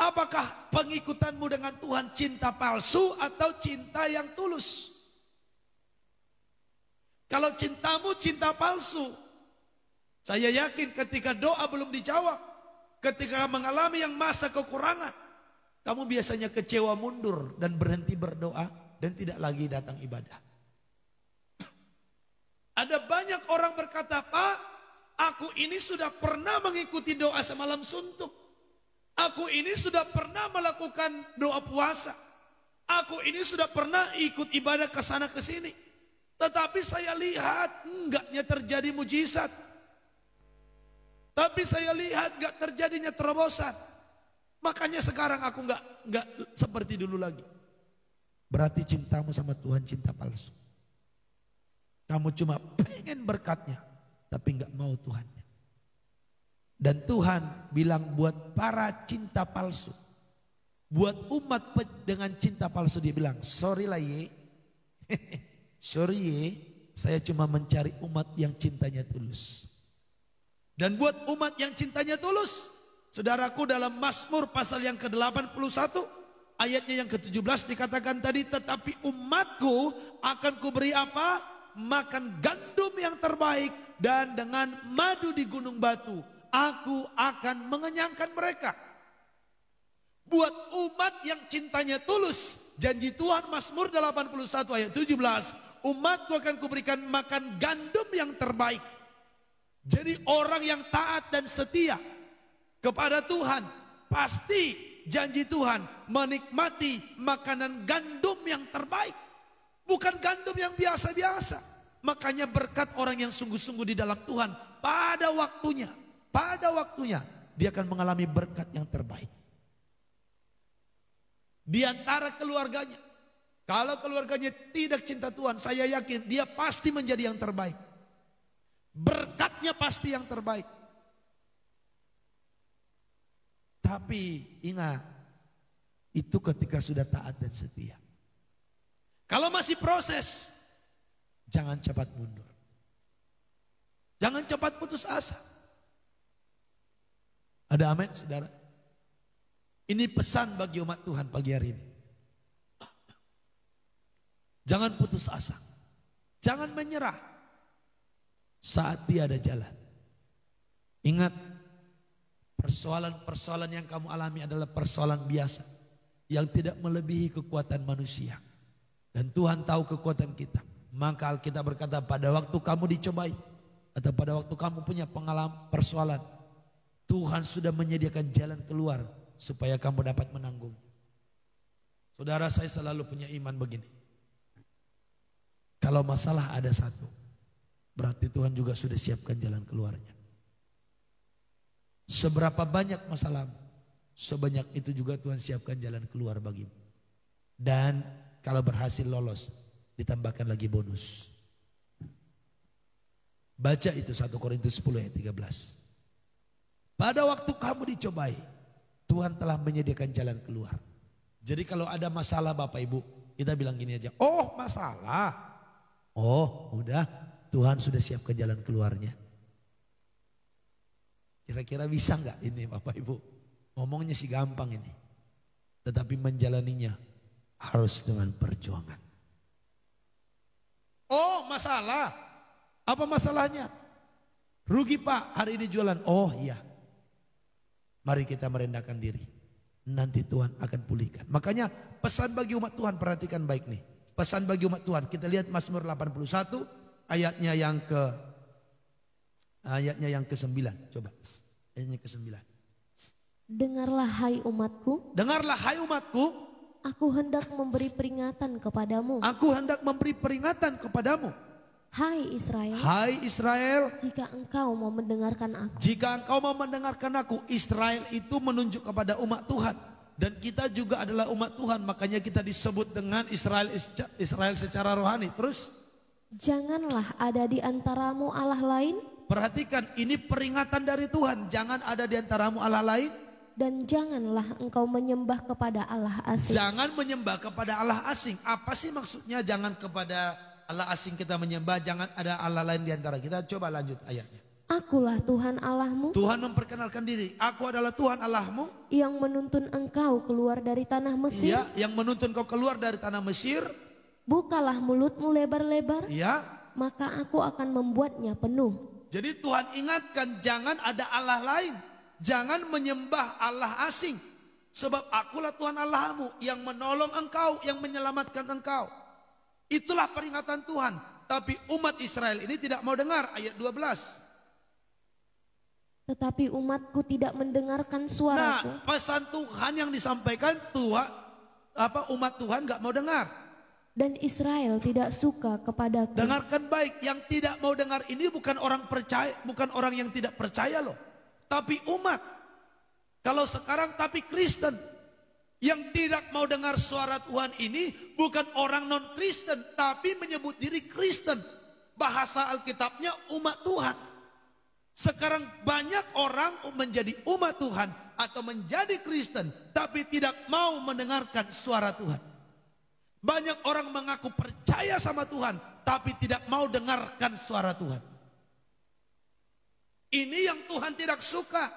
apakah pengikutanmu dengan Tuhan cinta palsu atau cinta yang tulus? Kalau cintamu cinta palsu, saya yakin ketika doa belum dijawab, ketika mengalami yang masa kekurangan, kamu biasanya kecewa, mundur dan berhenti berdoa dan tidak lagi datang ibadah. Ada banyak orang berkata, Pak, aku ini sudah pernah mengikuti doa semalam suntuk. Aku ini sudah pernah melakukan doa puasa. Aku ini sudah pernah ikut ibadah ke sana ke sini. Tetapi saya lihat enggaknya terjadi mujizat. Tapi saya lihat enggak terjadinya terobosan. Makanya sekarang aku enggak seperti dulu lagi. Berarti cintamu sama Tuhan cinta palsu. Kamu cuma pengen berkatnya, tapi enggak mau Tuhannya. Dan Tuhan bilang buat para cinta palsu, buat umat dengan cinta palsu, dia bilang, sorry lah ye, sorry ye, saya cuma mencari umat yang cintanya tulus. Dan buat umat yang cintanya tulus, saudaraku, dalam Mazmur pasal yang ke-81, ayatnya yang ke-17 dikatakan tadi, tetapi umatku akan kuberi apa? Makan gandum yang terbaik, dan dengan madu di gunung batu aku akan mengenyangkan mereka. Buat umat yang cintanya tulus, janji Tuhan Mazmur 81 ayat 17, umatku akan kuberikan makan gandum yang terbaik. Jadi orang yang taat dan setia kepada Tuhan, pasti janji Tuhan menikmati makanan gandum yang terbaik. Bukan gandum yang biasa-biasa. Makanya berkat orang yang sungguh-sungguh di dalam Tuhan, pada waktunya dia akan mengalami berkat yang terbaik. Di antara keluarganya, Kalau keluarganya tidak cinta Tuhan, saya yakin dia pasti menjadi yang terbaik. Berkatnya pasti yang terbaik. Tapi ingat, itu ketika sudah taat dan setia. Kalau masih proses, jangan cepat mundur. Jangan cepat putus asa. Ada amin, saudara? Ini pesan bagi umat Tuhan pagi hari ini. Jangan putus asa. Jangan menyerah saat dia ada jalan. Ingat, persoalan-persoalan yang kamu alami adalah persoalan biasa yang tidak melebihi kekuatan manusia. Dan Tuhan tahu kekuatan kita. Maka Alkitab berkata, pada waktu kamu dicobai atau pada waktu kamu punya pengalaman persoalan, Tuhan sudah menyediakan jalan keluar supaya kamu dapat menanggung. Saudara, saya selalu punya iman begini. Kalau masalah ada satu, berarti Tuhan juga sudah siapkan jalan keluarnya. Seberapa banyak masalahmu, sebanyak itu juga Tuhan siapkan jalan keluar bagimu. Dan kalau berhasil lolos, ditambahkan lagi bonus. Baca itu 1 Korintus 10 ayat 13. Pada waktu kamu dicobai, Tuhan telah menyediakan jalan keluar. Jadi kalau ada masalah Bapak Ibu, kita bilang gini aja, oh masalah. Oh udah, Tuhan sudah siapkan jalan keluarnya. Kira-kira bisa nggak ini Bapak Ibu? Ngomongnya sih gampang ini. Tetapi menjalaninya harus dengan perjuangan. Oh masalah. Apa masalahnya? Rugi Pak, hari ini jualan. Oh iya. Mari kita merendahkan diri. Nanti Tuhan akan pulihkan. Makanya pesan bagi umat Tuhan, perhatikan baik nih. Pesan bagi umat Tuhan, kita lihat Mazmur 81 ayatnya yang ke-9. Coba. Ayatnya ke-9. Dengarlah hai umatku. Dengarlah hai umatku. Aku hendak memberi peringatan kepadamu. Aku hendak memberi peringatan kepadamu. Hai Israel. Hai Israel. Jika engkau mau mendengarkan aku. Jika engkau mau mendengarkan aku. Israel itu menunjuk kepada umat Tuhan. Dan kita juga adalah umat Tuhan. Makanya kita disebut dengan Israel secara rohani. Terus. Janganlah ada di antaramu Allah lain. Perhatikan, ini peringatan dari Tuhan. Jangan ada di antaramu Allah lain. Dan janganlah engkau menyembah kepada Allah asing. Jangan menyembah kepada Allah asing. Apa sih maksudnya jangan kepada Allah asing kita menyembah? Jangan ada Allah lain di antara kita. Coba lanjut ayatnya. Akulah Tuhan Allahmu. Tuhan memperkenalkan diri. Aku adalah Tuhan Allahmu. Yang menuntun engkau keluar dari tanah Mesir. Ya, yang menuntun kau keluar dari tanah Mesir. Bukalah mulutmu lebar-lebar. Ya. Maka aku akan membuatnya penuh. Jadi Tuhan ingatkan jangan ada Allah lain. Jangan menyembah Allah asing. Sebab akulah Tuhan Allahmu yang menolong engkau, yang menyelamatkan engkau. Itulah peringatan Tuhan. Tapi umat Israel ini tidak mau dengar. Ayat 12. Tetapi umatku tidak mendengarkan suaraku. Nah, pesan Tuhan yang disampaikan umat Tuhan gak mau dengar. Dan Israel tidak suka kepadaku. Dengarkan baik, yang tidak mau dengar ini bukan orang percaya, bukan orang yang tidak percaya loh. Tapi umat. Kalau sekarang tapi Kristen. Yang tidak mau dengar suara Tuhan ini bukan orang non-Kristen, tapi menyebut diri Kristen. Bahasa Alkitabnya umat Tuhan. Sekarang banyak orang menjadi umat Tuhan atau menjadi Kristen tapi tidak mau mendengarkan suara Tuhan. Banyak orang mengaku percaya sama Tuhan tapi tidak mau dengarkan suara Tuhan. Ini yang Tuhan tidak suka.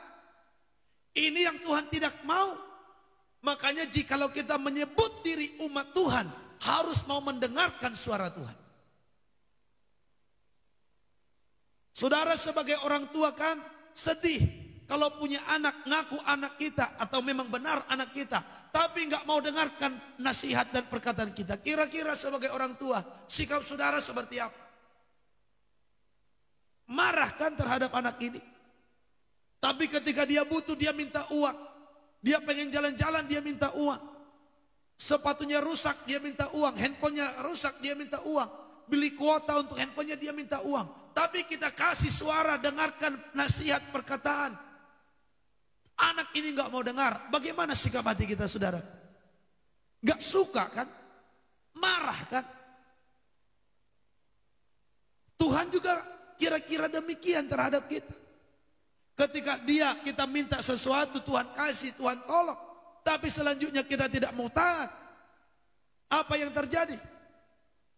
Ini yang Tuhan tidak mau. Makanya jikalau kita menyebut diri umat Tuhan harus mau mendengarkan suara Tuhan. Saudara sebagai orang tua kan sedih kalau punya anak ngaku anak kita atau memang benar anak kita. Tapi nggak mau dengarkan nasihat dan perkataan kita. Kira-kira sebagai orang tua sikap saudara seperti apa? Marah kan terhadap anak ini. Tapi ketika dia butuh dia minta uang. Dia pengen jalan-jalan dia minta uang. Sepatunya rusak dia minta uang. Handphonenya rusak dia minta uang. Beli kuota untuk handphonenya dia minta uang. Tapi kita kasih suara, dengarkan nasihat perkataan. Anak ini gak mau dengar. Bagaimana sikap hati kita saudara? Gak suka kan? Marah kan? Tuhan juga kira-kira demikian terhadap kita. Ketika kita minta sesuatu, Tuhan kasih, Tuhan tolong. Tapi selanjutnya kita tidak mau taat. Apa yang terjadi?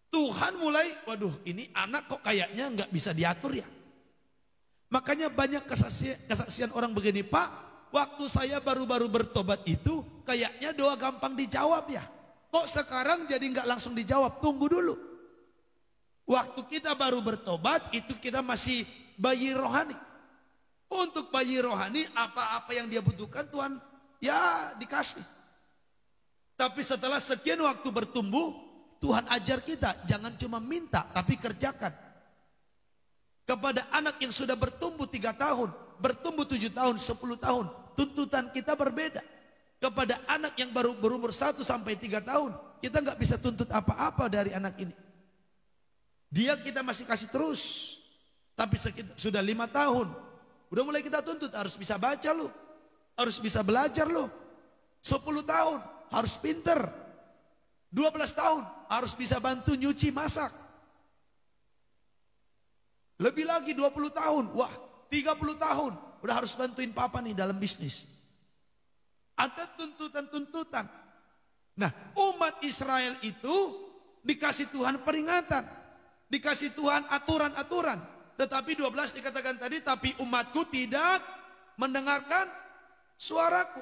Tuhan mulai, waduh ini anak kok kayaknya nggak bisa diatur ya. Makanya banyak kesaksian orang begini, Pak, waktu saya baru-baru bertobat itu kayaknya doa gampang dijawab ya. Kok sekarang jadi nggak langsung dijawab, tunggu dulu. Waktu kita baru bertobat itu kita masih bayi rohani. Untuk bayi rohani apa-apa yang dia butuhkan Tuhan ya dikasih. Tapi setelah sekian waktu bertumbuh, Tuhan ajar kita jangan cuma minta tapi kerjakan. Kepada anak yang sudah bertumbuh 3 tahun, bertumbuh 7 tahun, 10 tahun, tuntutan kita berbeda. Kepada anak yang baru berumur 1 sampai 3 tahun, kita nggak bisa tuntut apa-apa dari anak ini. Dia kita masih kasih terus. Tapi sudah 5 tahun, udah mulai kita tuntut, harus bisa baca lu, harus bisa belajar lu. 10 tahun, harus pinter. 12 tahun, harus bisa bantu nyuci masak. Lebih lagi 20 tahun, wah 30 tahun, udah harus bantuin papa nih dalam bisnis. Ada tuntutan-tuntutan. Nah, umat Israel itu dikasih Tuhan peringatan, dikasih Tuhan aturan-aturan. Tetapi 12 dikatakan tadi, tapi umatku tidak mendengarkan suaraku.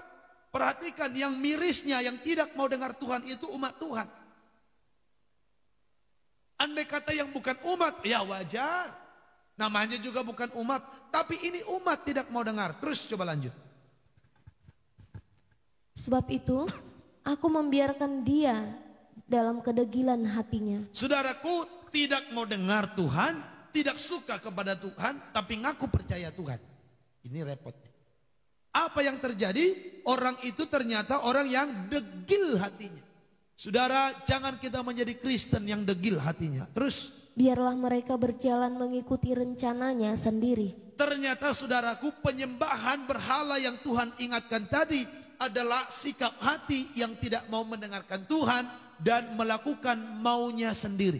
Perhatikan yang mirisnya, yang tidak mau dengar Tuhan itu umat Tuhan. Andai kata yang bukan umat, ya wajar. Namanya juga bukan umat, tapi ini umat tidak mau dengar. Terus coba lanjut. Sebab itu, aku membiarkan dia dalam kedegilan hatinya. Saudaraku tidak mau dengar Tuhan, tidak suka kepada Tuhan, tapi ngaku percaya Tuhan. Ini repotnya. Apa yang terjadi? Orang itu ternyata orang yang degil hatinya. Saudara, jangan kita menjadi Kristen yang degil hatinya. Terus, biarlah mereka berjalan mengikuti rencananya sendiri. ternyata saudaraku, penyembahan berhala yang Tuhan ingatkan tadi adalah sikap hati yang tidak mau mendengarkan Tuhan dan melakukan maunya sendiri.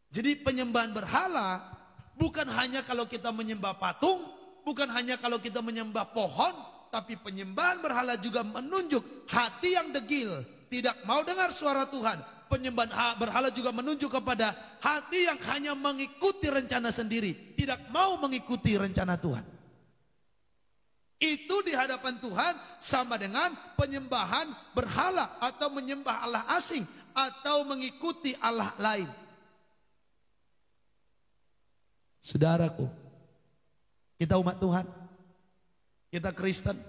Jadi penyembahan berhala bukan hanya kalau kita menyembah patung, bukan hanya kalau kita menyembah pohon, tapi penyembahan berhala juga menunjuk hati yang degil, tidak mau dengar suara Tuhan. Penyembahan berhala juga menunjuk kepada hati yang hanya mengikuti rencana sendiri, tidak mau mengikuti rencana Tuhan. Itu di hadapan Tuhan sama dengan penyembahan berhala atau menyembah Allah asing atau mengikuti Allah lain. Saudaraku, kita umat Tuhan, kita Kristen.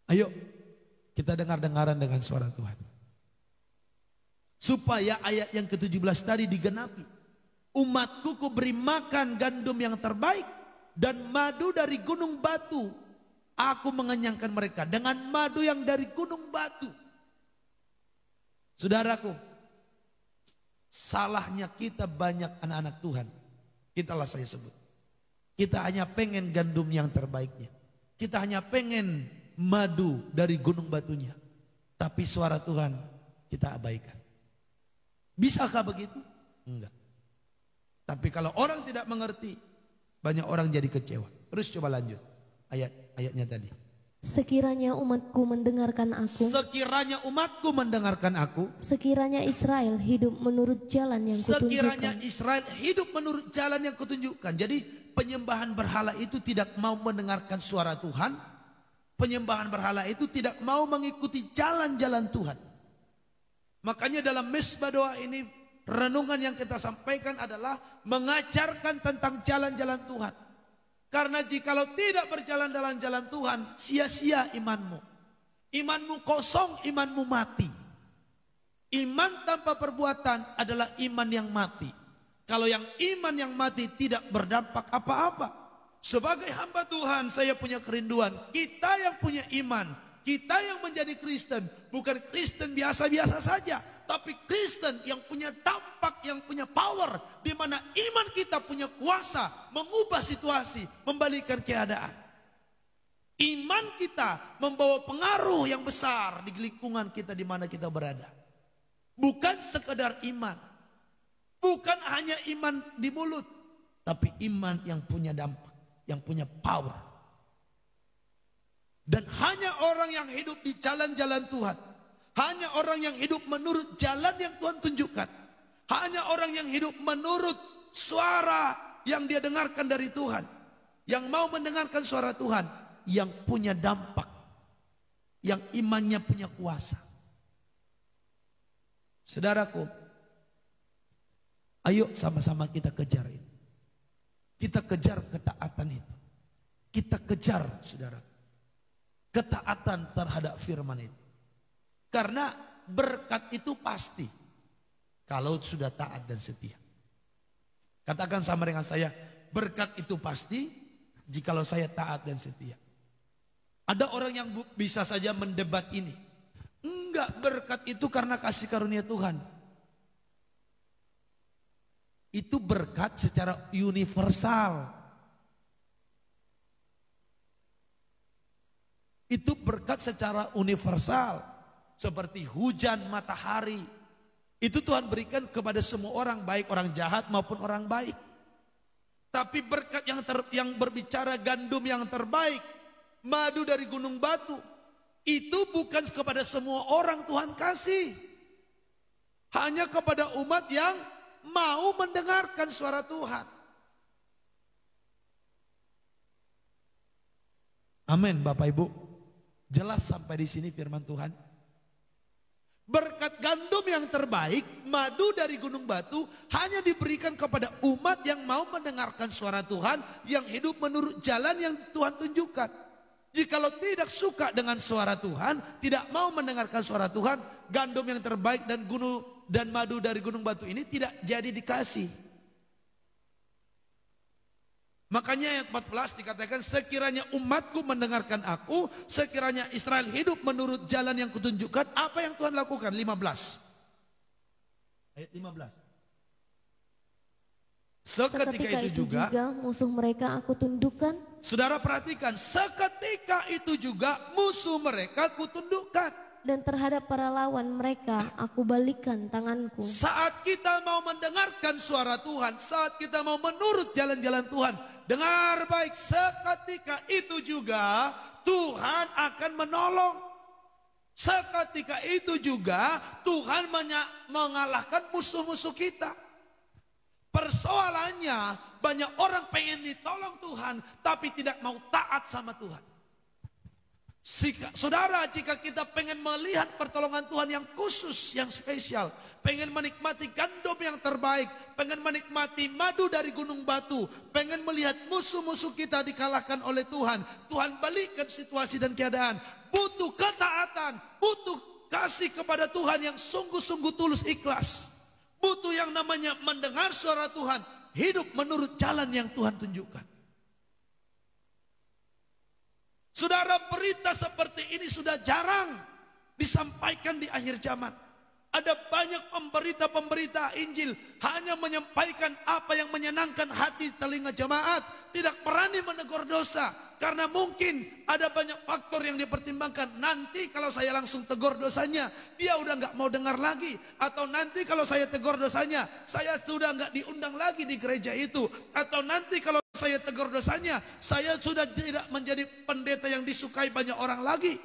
Ayo kita dengar-dengaran dengan suara Tuhan. Supaya ayat yang ke-17 tadi digenapi. Umatku ku beri makan gandum yang terbaik dan madu dari gunung batu. Aku mengenyangkan mereka dengan madu yang dari gunung batu. Saudaraku, salahnya kita banyak anak-anak Tuhan. Itulah saya sebut. Kita hanya pengen gandum yang terbaiknya. Kita hanya pengen madu dari gunung batunya. Tapi suara Tuhan kita abaikan. Bisakah begitu? Enggak. Tapi kalau orang tidak mengerti, banyak orang jadi kecewa. Terus coba lanjut ayatnya tadi. Sekiranya umatku mendengarkan aku. Sekiranya umatku mendengarkan aku. Sekiranya Israel hidup menurut jalan yang kutunjukkan. Sekiranya Israel hidup menurut jalan yang kutunjukkan. Jadi penyembahan berhala itu tidak mau mendengarkan suara Tuhan. Penyembahan berhala itu tidak mau mengikuti jalan-jalan Tuhan. Makanya dalam mesbah doa ini, renungan yang kita sampaikan adalah mengajarkan tentang jalan-jalan Tuhan. Karena jikalau tidak berjalan dalam jalan Tuhan, sia-sia imanmu. Imanmu kosong, imanmu mati. Iman tanpa perbuatan adalah iman yang mati. Kalau yang iman yang mati tidak berdampak apa-apa. Sebagai hamba Tuhan, saya punya kerinduan. Kita yang punya iman, kita yang menjadi Kristen, bukan Kristen biasa-biasa saja, tapi Kristen yang punya dampak, yang punya power, di mana iman kita punya kuasa mengubah situasi, membalikkan keadaan. Iman kita membawa pengaruh yang besar di lingkungan kita di mana kita berada. Bukan sekedar iman. Bukan hanya iman di mulut. Tapi iman yang punya dampak. Yang punya power. Dan hanya orang yang hidup di jalan-jalan Tuhan. Hanya orang yang hidup menurut jalan yang Tuhan tunjukkan. Hanya orang yang hidup menurut suara yang dia dengarkan dari Tuhan. Yang mau mendengarkan suara Tuhan. Yang punya dampak, yang imannya punya kuasa. Saudaraku, ayo sama-sama kita kejar itu. Kita kejar ketaatan itu. Kita kejar, saudara, ketaatan terhadap firman itu. Karena berkat itu pasti kalau sudah taat dan setia. Katakan sama dengan saya, berkat itu pasti jikalau saya taat dan setia. Ada orang yang bisa saja mendebat ini. Enggak, berkat itu karena kasih karunia Tuhan. Itu berkat secara universal. Itu berkat secara universal. Seperti hujan, matahari. Itu Tuhan berikan kepada semua orang, baik orang jahat maupun orang baik. Tapi berkat yang berbicara gandum yang terbaik, madu dari gunung batu, itu bukan kepada semua orang Tuhan kasih. Hanya kepada umat yang mau mendengarkan suara Tuhan. Amin, Bapak Ibu. Jelas sampai di sini firman Tuhan. Berkat gandum yang terbaik, madu dari gunung batu, hanya diberikan kepada umat yang mau mendengarkan suara Tuhan, yang hidup menurut jalan yang Tuhan tunjukkan. Jikalau tidak suka dengan suara Tuhan, tidak mau mendengarkan suara Tuhan, gandum yang terbaik dan madu dari gunung batu ini tidak jadi dikasih. Makanya ayat 14 dikatakan, sekiranya umatku mendengarkan aku, sekiranya Israel hidup menurut jalan yang kutunjukkan, apa yang Tuhan lakukan? 15. Ayat 15. Seketika itu juga musuh mereka aku tundukkan. Saudara perhatikan, seketika itu juga musuh mereka kutundukkan. Dan terhadap para lawan mereka aku balikan tanganku. Saat kita mau mendengarkan suara Tuhan, saat kita mau menurut jalan-jalan Tuhan, dengar baik, seketika itu juga Tuhan akan menolong. Seketika itu juga Tuhan mengalahkan musuh-musuh kita. Persoalannya banyak orang pengen ditolong Tuhan tapi tidak mau taat sama Tuhan. Saudara, jika kita pengen melihat pertolongan Tuhan yang khusus, yang spesial, pengen menikmati gandum yang terbaik, pengen menikmati madu dari gunung batu, pengen melihat musuh-musuh kita dikalahkan oleh Tuhan, Tuhan balikkan situasi dan keadaan, butuh ketaatan, butuh kasih kepada Tuhan yang sungguh-sungguh tulus ikhlas. Butuh yang namanya mendengar suara Tuhan, hidup menurut jalan yang Tuhan tunjukkan. Saudara, berita seperti ini sudah jarang disampaikan di akhir zaman. Ada banyak pemberita-pemberita Injil hanya menyampaikan apa yang menyenangkan hati telinga jemaat, tidak berani menegur dosa karena mungkin ada banyak faktor yang dipertimbangkan. Nanti kalau saya langsung tegur dosanya, dia udah nggak mau dengar lagi, atau nanti kalau saya tegur dosanya, saya sudah nggak diundang lagi di gereja itu, atau nanti kalau saya tegur dosanya, saya sudah tidak menjadi pendeta yang disukai banyak orang lagi.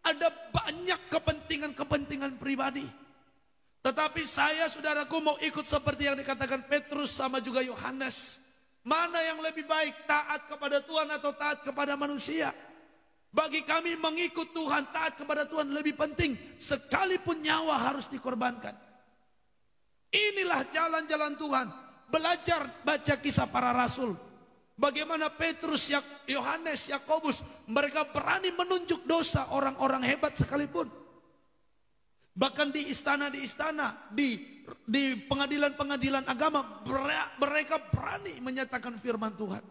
Ada banyak kepentingan-kepentingan pribadi. Tetapi saya, saudaraku, mau ikut seperti yang dikatakan Petrus sama juga Yohanes. Mana yang lebih baik, taat kepada Tuhan atau taat kepada manusia? Bagi kami mengikut Tuhan, taat kepada Tuhan lebih penting. Sekalipun nyawa harus dikorbankan. Inilah jalan-jalan Tuhan. Belajar baca kisah para rasul. Bagaimana Petrus, Yohanes, Yakobus, mereka berani menunjuk dosa orang-orang hebat sekalipun. Bahkan di istana-istana, di pengadilan-pengadilan agama, mereka berani menyatakan firman Tuhan.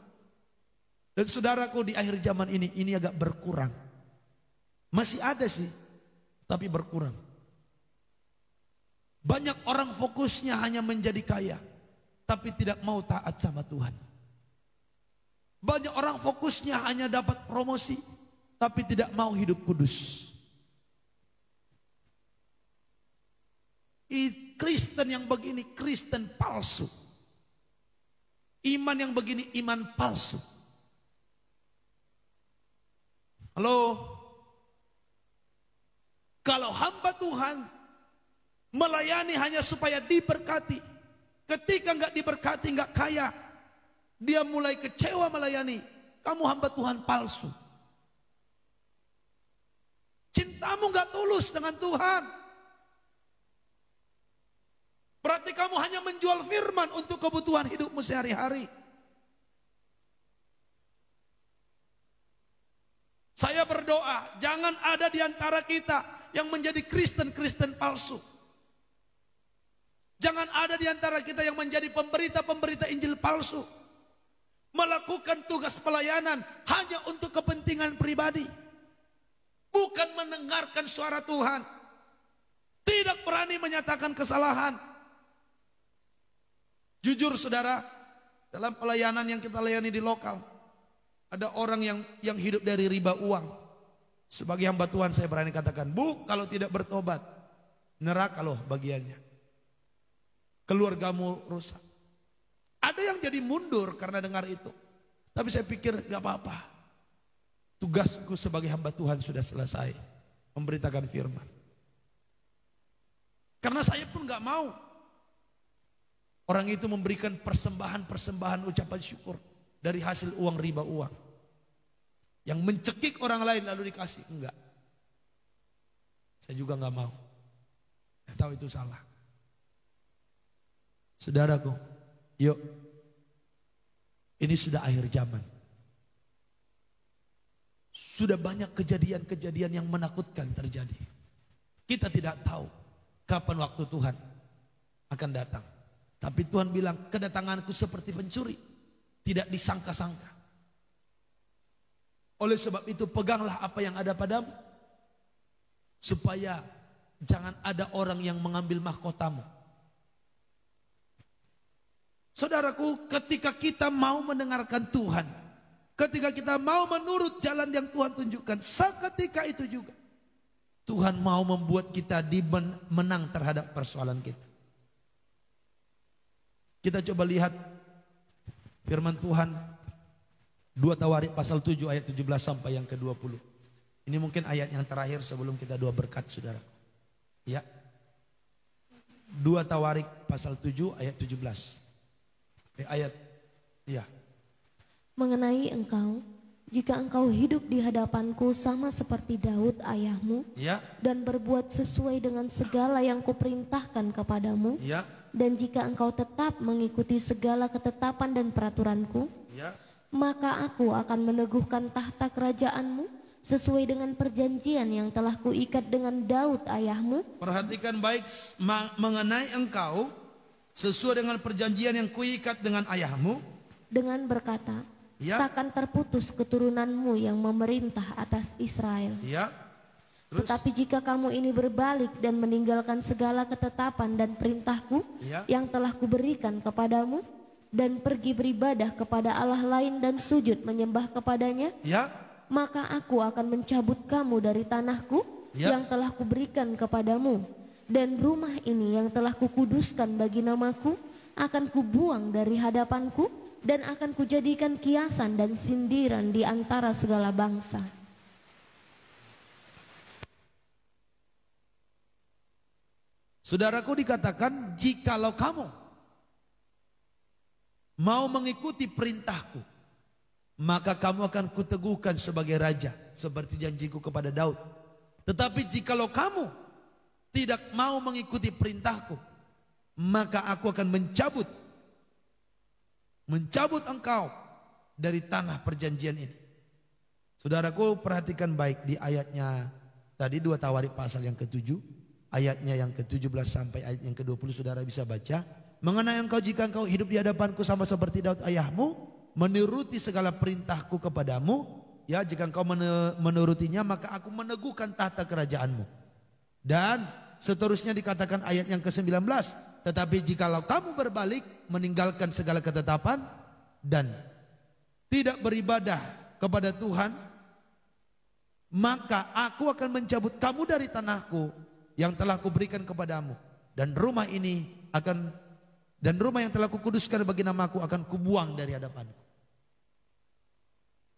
Dan saudaraku, di akhir zaman ini agak berkurang. Masih ada sih, tapi berkurang. Banyak orang fokusnya hanya menjadi kaya, tapi tidak mau taat sama Tuhan. Banyak orang fokusnya hanya dapat promosi, tapi tidak mau hidup kudus. Kristen yang begini Kristen palsu. Iman yang begini iman palsu. Halo? Kalau hamba Tuhan melayani hanya supaya diberkati, ketika nggak diberkati, nggak kaya, dia mulai kecewa melayani, kamu hamba Tuhan palsu. Cintamu nggak tulus dengan Tuhan. Berarti kamu hanya menjual firman untuk kebutuhan hidupmu sehari-hari. Saya berdoa, jangan ada di antara kita yang menjadi Kristen palsu. Jangan ada di antara kita yang menjadi pemberita-pemberita Injil palsu. Melakukan tugas pelayanan hanya untuk kepentingan pribadi. Bukan mendengarkan suara Tuhan. Tidak berani menyatakan kesalahan. Jujur saudara, dalam pelayanan yang kita layani di lokal, ada orang yang hidup dari riba uang. Sebagai hamba Tuhan saya berani katakan, Bu, kalau tidak bertobat, neraka loh bagiannya. Keluargamu rusak. Ada yang jadi mundur karena dengar itu. Tapi saya pikir gak apa-apa. Tugasku sebagai hamba Tuhan sudah selesai. Memberitakan firman. Karena saya pun gak mau orang itu memberikan persembahan ucapan syukur dari hasil uang riba uang. Yang mencekik orang lain lalu dikasih. Enggak. Saya juga enggak mau. Saya tahu itu salah. Saudaraku, yuk. Ini sudah akhir zaman. Sudah banyak kejadian-kejadian yang menakutkan terjadi. Kita tidak tahu kapan waktu Tuhan akan datang. Tapi Tuhan bilang, kedatanganku seperti pencuri. Tidak disangka-sangka. Oleh sebab itu peganglah apa yang ada padamu. Supaya jangan ada orang yang mengambil mahkotamu. Saudaraku, ketika kita mau mendengarkan Tuhan. Ketika kita mau menurut jalan yang Tuhan tunjukkan. Seketika itu juga. Tuhan mau membuat kita menang terhadap persoalan kita. Kita coba lihat firman Tuhan 2 Tawarik pasal 7 ayat 17 sampai yang ke-20. Ini mungkin ayat yang terakhir sebelum kita doa berkat saudara. Ya. 2 Tawarik pasal 7 ayat 17. Mengenai engkau, jika engkau hidup di hadapanku sama seperti Daud ayahmu, ya, dan berbuat sesuai dengan segala yang kuperintahkan kepadamu, ya, dan jika engkau tetap mengikuti segala ketetapan dan peraturanku, ya, maka aku akan meneguhkan tahta kerajaanmu sesuai dengan perjanjian yang telah kuikat dengan Daud ayahmu. Perhatikan baik mengenai engkau sesuai dengan perjanjian yang kuikat dengan ayahmu. Dengan berkata, ya, takkan terputus keturunanmu yang memerintah atas Israel. Ya. Terus? Tetapi jika kamu ini berbalik dan meninggalkan segala ketetapan dan perintahku, ya, yang telah kuberikan kepadamu, dan pergi beribadah kepada Allah lain dan sujud menyembah kepadanya, ya, maka aku akan mencabut kamu dari tanahku, ya, yang telah kuberikan kepadamu, dan rumah ini yang telah kukuduskan bagi namaku akan kubuang dari hadapanku, dan akan kujadikan kiasan dan sindiran di antara segala bangsa. Saudaraku, dikatakan jikalau kamu mau mengikuti perintahku, maka kamu akan kuteguhkan sebagai raja seperti janjiku kepada Daud. Tetapi jikalau kamu tidak mau mengikuti perintahku, maka aku akan mencabut engkau dari tanah perjanjian ini. Saudaraku, perhatikan baik di ayatnya tadi 2 Tawarik pasal yang ke-7. Ayatnya yang ke-17 sampai ayat yang ke-20 saudara bisa baca. Mengenai engkau, jika engkau hidup di hadapanku sama seperti Daud ayahmu, menuruti segala perintahku kepadamu, ya, jika engkau menurutinya, maka aku meneguhkan tahta kerajaanmu. Dan seterusnya dikatakan ayat yang ke-19, tetapi jikalau kamu berbalik meninggalkan segala ketetapan dan tidak beribadah kepada Tuhan maka aku akan mencabut kamu dari tanahku yang telah kuberikan kepadamu, dan rumah yang telah kukuduskan bagi namaku akan kubuang dari hadapanku.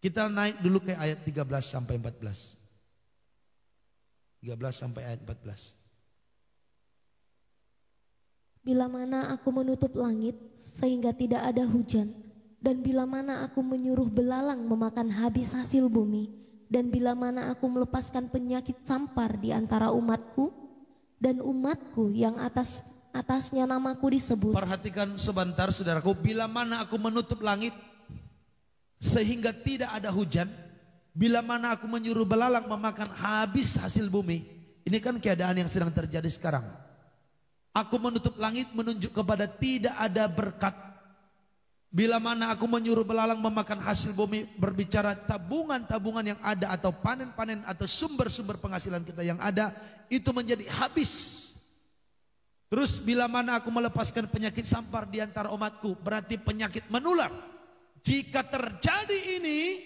Kita naik dulu ke ayat 13 sampai 14. 13 sampai ayat 14. Bila mana aku menutup langit sehingga tidak ada hujan, dan bila mana aku menyuruh belalang memakan habis hasil bumi, dan bila mana aku melepaskan penyakit sampar di antara umatku, dan umatku yang atasnya namaku disebut. Perhatikan sebentar saudaraku, bila mana aku menutup langit sehingga tidak ada hujan, bila mana aku menyuruh belalang memakan habis hasil bumi. Ini kan keadaan yang sedang terjadi sekarang. Aku menutup langit menunjuk kepada tidak ada berkat. Bila mana aku menyuruh belalang memakan hasil bumi, berbicara tabungan-tabungan yang ada atau panen-panen atau sumber-sumber penghasilan kita yang ada, itu menjadi habis. Terus bila mana aku melepaskan penyakit sampar di antara umatku, berarti penyakit menular. Jika terjadi ini,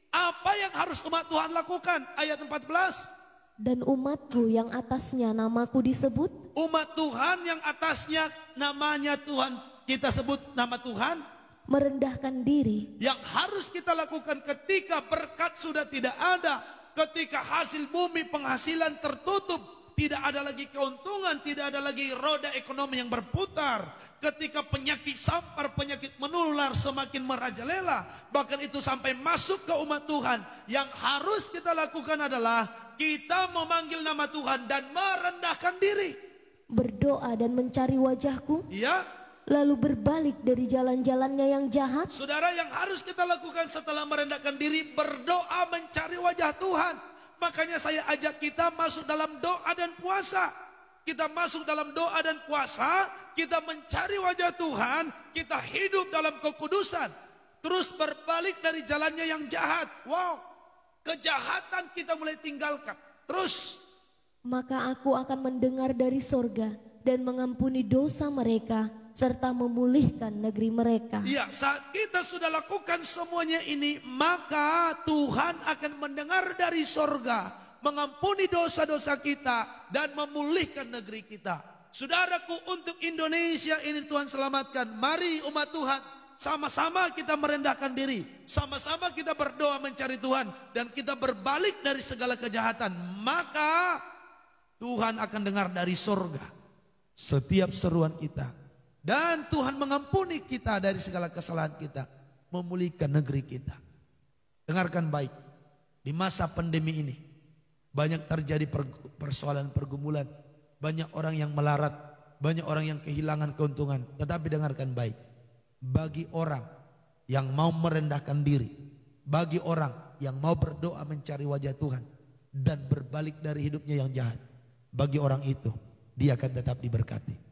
apa yang harus umat Tuhan lakukan? Ayat 14. Dan umatku yang atasnya namaku disebut. Umat Tuhan yang atasnya namanya Tuhan, kita sebut nama Tuhan, merendahkan diri. Yang harus kita lakukan ketika berkat sudah tidak ada, ketika hasil bumi penghasilan tertutup, tidak ada lagi keuntungan, tidak ada lagi roda ekonomi yang berputar, ketika penyakit sampar, penyakit menular semakin merajalela, bahkan itu sampai masuk ke umat Tuhan, yang harus kita lakukan adalah kita memanggil nama Tuhan dan merendahkan diri, berdoa dan mencari wajahku. Ya, lalu berbalik dari jalan-jalannya yang jahat. Saudara, yang harus kita lakukan setelah merendahkan diri, berdoa mencari wajah Tuhan. Makanya saya ajak kita masuk dalam doa dan puasa. Kita masuk dalam doa dan puasa, kita mencari wajah Tuhan, kita hidup dalam kekudusan. Terus berbalik dari jalannya yang jahat. Wow, kejahatan kita mulai tinggalkan. Terus, maka aku akan mendengar dari sorga dan mengampuni dosa mereka, serta memulihkan negeri mereka. Ya, saat kita sudah lakukan semuanya ini, maka Tuhan akan mendengar dari sorga, mengampuni dosa-dosa kita, dan memulihkan negeri kita. Saudaraku, untuk Indonesia ini Tuhan selamatkan. Mari umat Tuhan, sama-sama kita merendahkan diri, sama-sama kita berdoa mencari Tuhan, dan kita berbalik dari segala kejahatan. Maka Tuhan akan dengar dari sorga setiap seruan kita. Dan Tuhan mengampuni kita dari segala kesalahan kita, memulihkan negeri kita. Dengarkan baik, di masa pandemi ini banyak terjadi persoalan pergumulan, banyak orang yang melarat, banyak orang yang kehilangan keuntungan. Tetapi dengarkan baik, bagi orang yang mau merendahkan diri, bagi orang yang mau berdoa mencari wajah Tuhan dan berbalik dari hidupnya yang jahat, bagi orang itu dia akan tetap diberkati.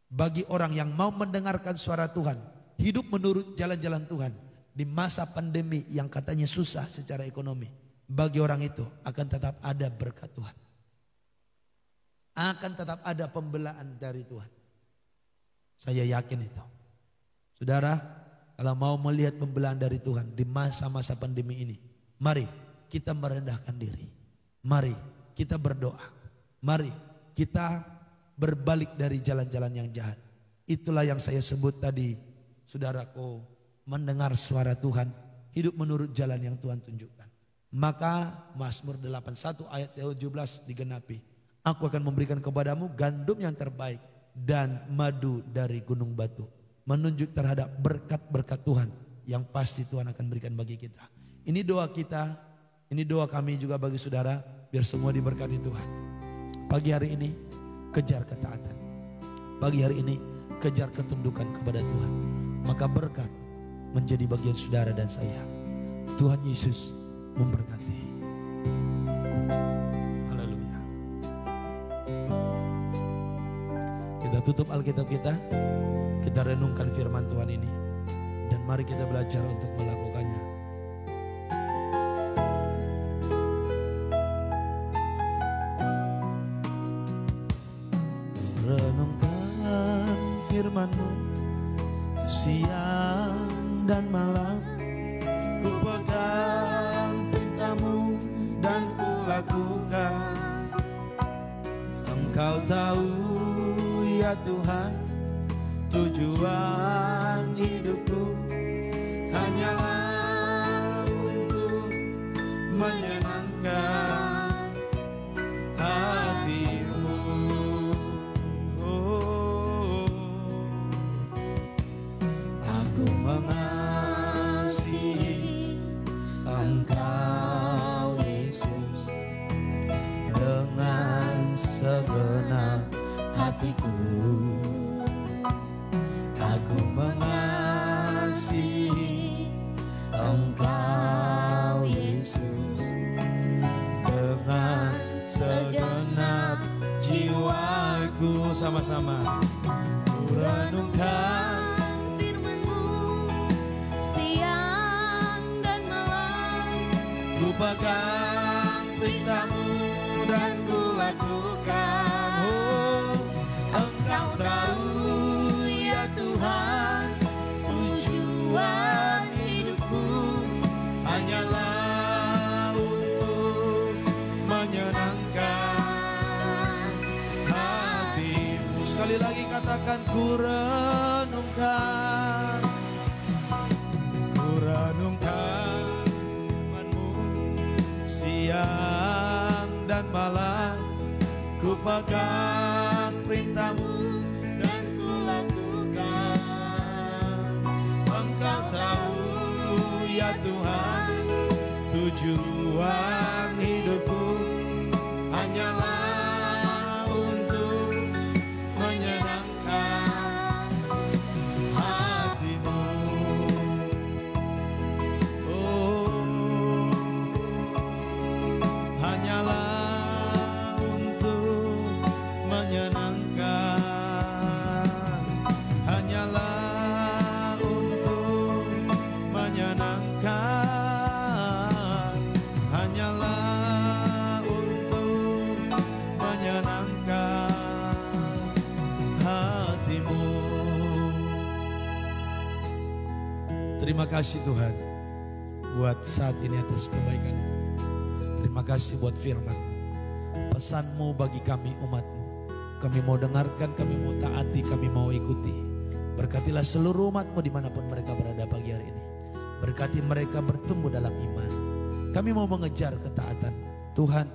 Bagi orang yang mau mendengarkan suara Tuhan, hidup menurut jalan-jalan Tuhan di masa pandemi yang katanya susah secara ekonomi, bagi orang itu akan tetap ada berkat Tuhan. Akan tetap ada pembelaan dari Tuhan. Saya yakin itu. Saudara, kalau mau melihat pembelaan dari Tuhan di masa-masa pandemi ini, mari kita merendahkan diri. Mari kita berdoa. Mari kita berbalik dari jalan-jalan yang jahat. Itulah yang saya sebut tadi, saudaraku, mendengar suara Tuhan, hidup menurut jalan yang Tuhan tunjukkan. Maka Mazmur 81 ayat 17 digenapi. Aku akan memberikan kepadamu gandum yang terbaik dan madu dari gunung batu. Menunjuk terhadap berkat-berkat Tuhan yang pasti Tuhan akan berikan bagi kita. Ini doa kita, ini doa kami juga bagi saudara, biar semua diberkati Tuhan. Pagi hari ini kejar ketaatan. Pagi hari ini kejar ketundukan kepada Tuhan. Maka berkat menjadi bagian saudara dan saya. Tuhan Yesus memberkati. Haleluya. Kita tutup Alkitab kita. Kita renungkan firman Tuhan ini. Dan mari kita belajar untuk melakukannya. Renungkan firman-Mu siang dan malam, ku pegang perintah-Mu Engkau tahu ya Tuhan, tujuan hidupku hanyalah untuk menyenangkan hatimu. Oh, aku mengasihi Engkau Yesus dengan segenap hatiku. Aku mengasihi Engkau Yesus dengan segenap jiwaku. Sama-sama ku renungkan firman-Mu siang dan malam, ku pegang perintah-Mu dan ku lakukan. Oh, Engkau tahu ya Tuhan, tujuan hidupku hanyalah untuk menyenangkan hatimu. Sekali lagi katakan, ku renungkan firman-Mu siang dan malam, ku pegang perintah-Mu dan ku lakukan. Engkau tahu ya Tuhan, tujuan hidupku hanyalah untuk menyenangkan hatimu. Oh, hanyalah untuk menyenangkan, hanyalah untuk menyenangkan, hanyalah untuk menyenangkan hatimu. Terima kasih Tuhan buat saat ini atas kebaikan-Mu. Terima kasih buat firman, pesan-Mu bagi kami umat-Mu. Kami mau dengarkan, kami mau taati, kami mau ikuti. Berkatilah seluruh umat-Mu dimanapun mereka berada pagi hari ini. Berkati mereka bertumbuh dalam iman. Kami mau mengejar ketaatan. Tuhan,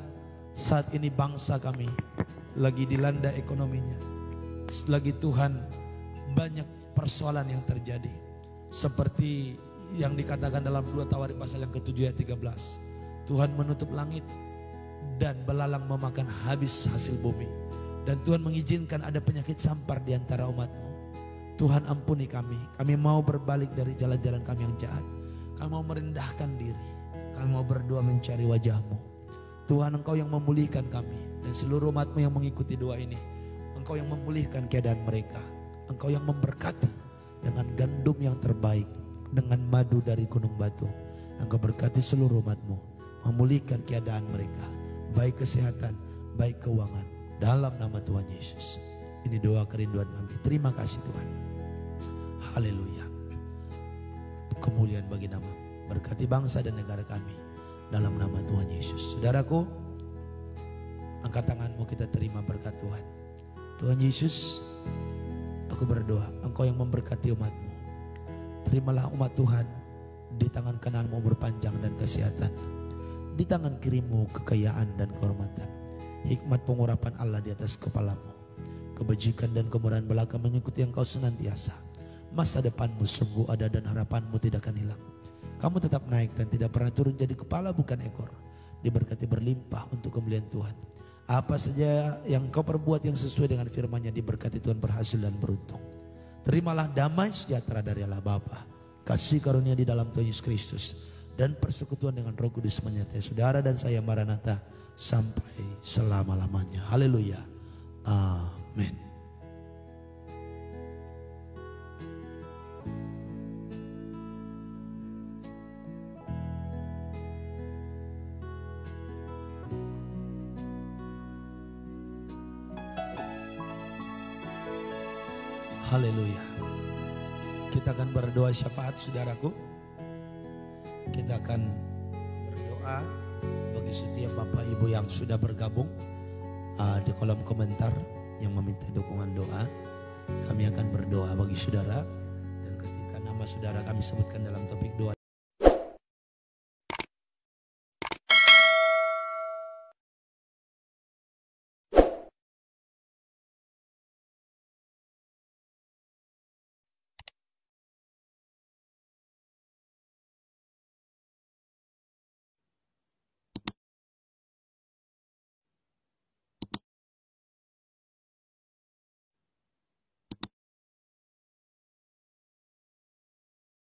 saat ini bangsa kami lagi dilanda ekonominya. Lagi Tuhan banyak persoalan yang terjadi. Seperti yang dikatakan dalam 2 Tawarik pasal yang ke-7 ayat 13. Tuhan menutup langit dan belalang memakan habis hasil bumi. Dan Tuhan mengizinkan ada penyakit sampar di antara umat-Mu. Tuhan ampuni kami. Kami mau berbalik dari jalan-jalan kami yang jahat. Kami mau merendahkan diri. Kami mau berdoa mencari wajah-Mu. Tuhan, Engkau yang memulihkan kami. Dan seluruh umat-Mu yang mengikuti doa ini. Engkau yang memulihkan keadaan mereka. Engkau yang memberkati dengan gandum yang terbaik. Dengan madu dari gunung batu. Engkau berkati seluruh umat-Mu. Memulihkan keadaan mereka. Baik kesehatan, baik keuangan. Dalam nama Tuhan Yesus. Ini doa kerinduan kami. Terima kasih Tuhan. Haleluya. Kemuliaan bagi nama. Berkati bangsa dan negara kami. Dalam nama Tuhan Yesus. Saudaraku, angkat tanganmu, kita terima berkat Tuhan. Tuhan Yesus, aku berdoa, Engkau yang memberkati umat-Mu. Terimalah umat Tuhan di tangan kanan-Mu umur panjang dan kesehatan. Di tangan kiri-Mu kekayaan dan kehormatan. Hikmat pengurapan Allah di atas kepala-Mu. Kebajikan dan kemurahan belaka mengikuti Engkau senantiasa. Masa depan-Mu sungguh ada dan harapan-Mu tidak akan hilang. Kamu tetap naik dan tidak pernah turun, jadi kepala bukan ekor. Diberkati berlimpah untuk kemuliaan Tuhan. Apa saja yang Kau perbuat yang sesuai dengan firman-Nya, diberkati Tuhan, berhasil dan beruntung. Terimalah damai sejahtera dari Allah Bapa, kasih karunia di dalam Tuhan Yesus Kristus, dan persekutuan dengan Roh Kudus menyertai saudara dan saya Maranatha sampai selama-lamanya. Haleluya. Amin. Haleluya. Kita akan berdoa syafaat saudaraku. Kita akan berdoa bagi setiap Bapak Ibu yang sudah bergabung. di kolom komentar yang meminta dukungan doa. Kami akan berdoa bagi saudara, dan ketika nama saudara kami sebutkan dalam topik doa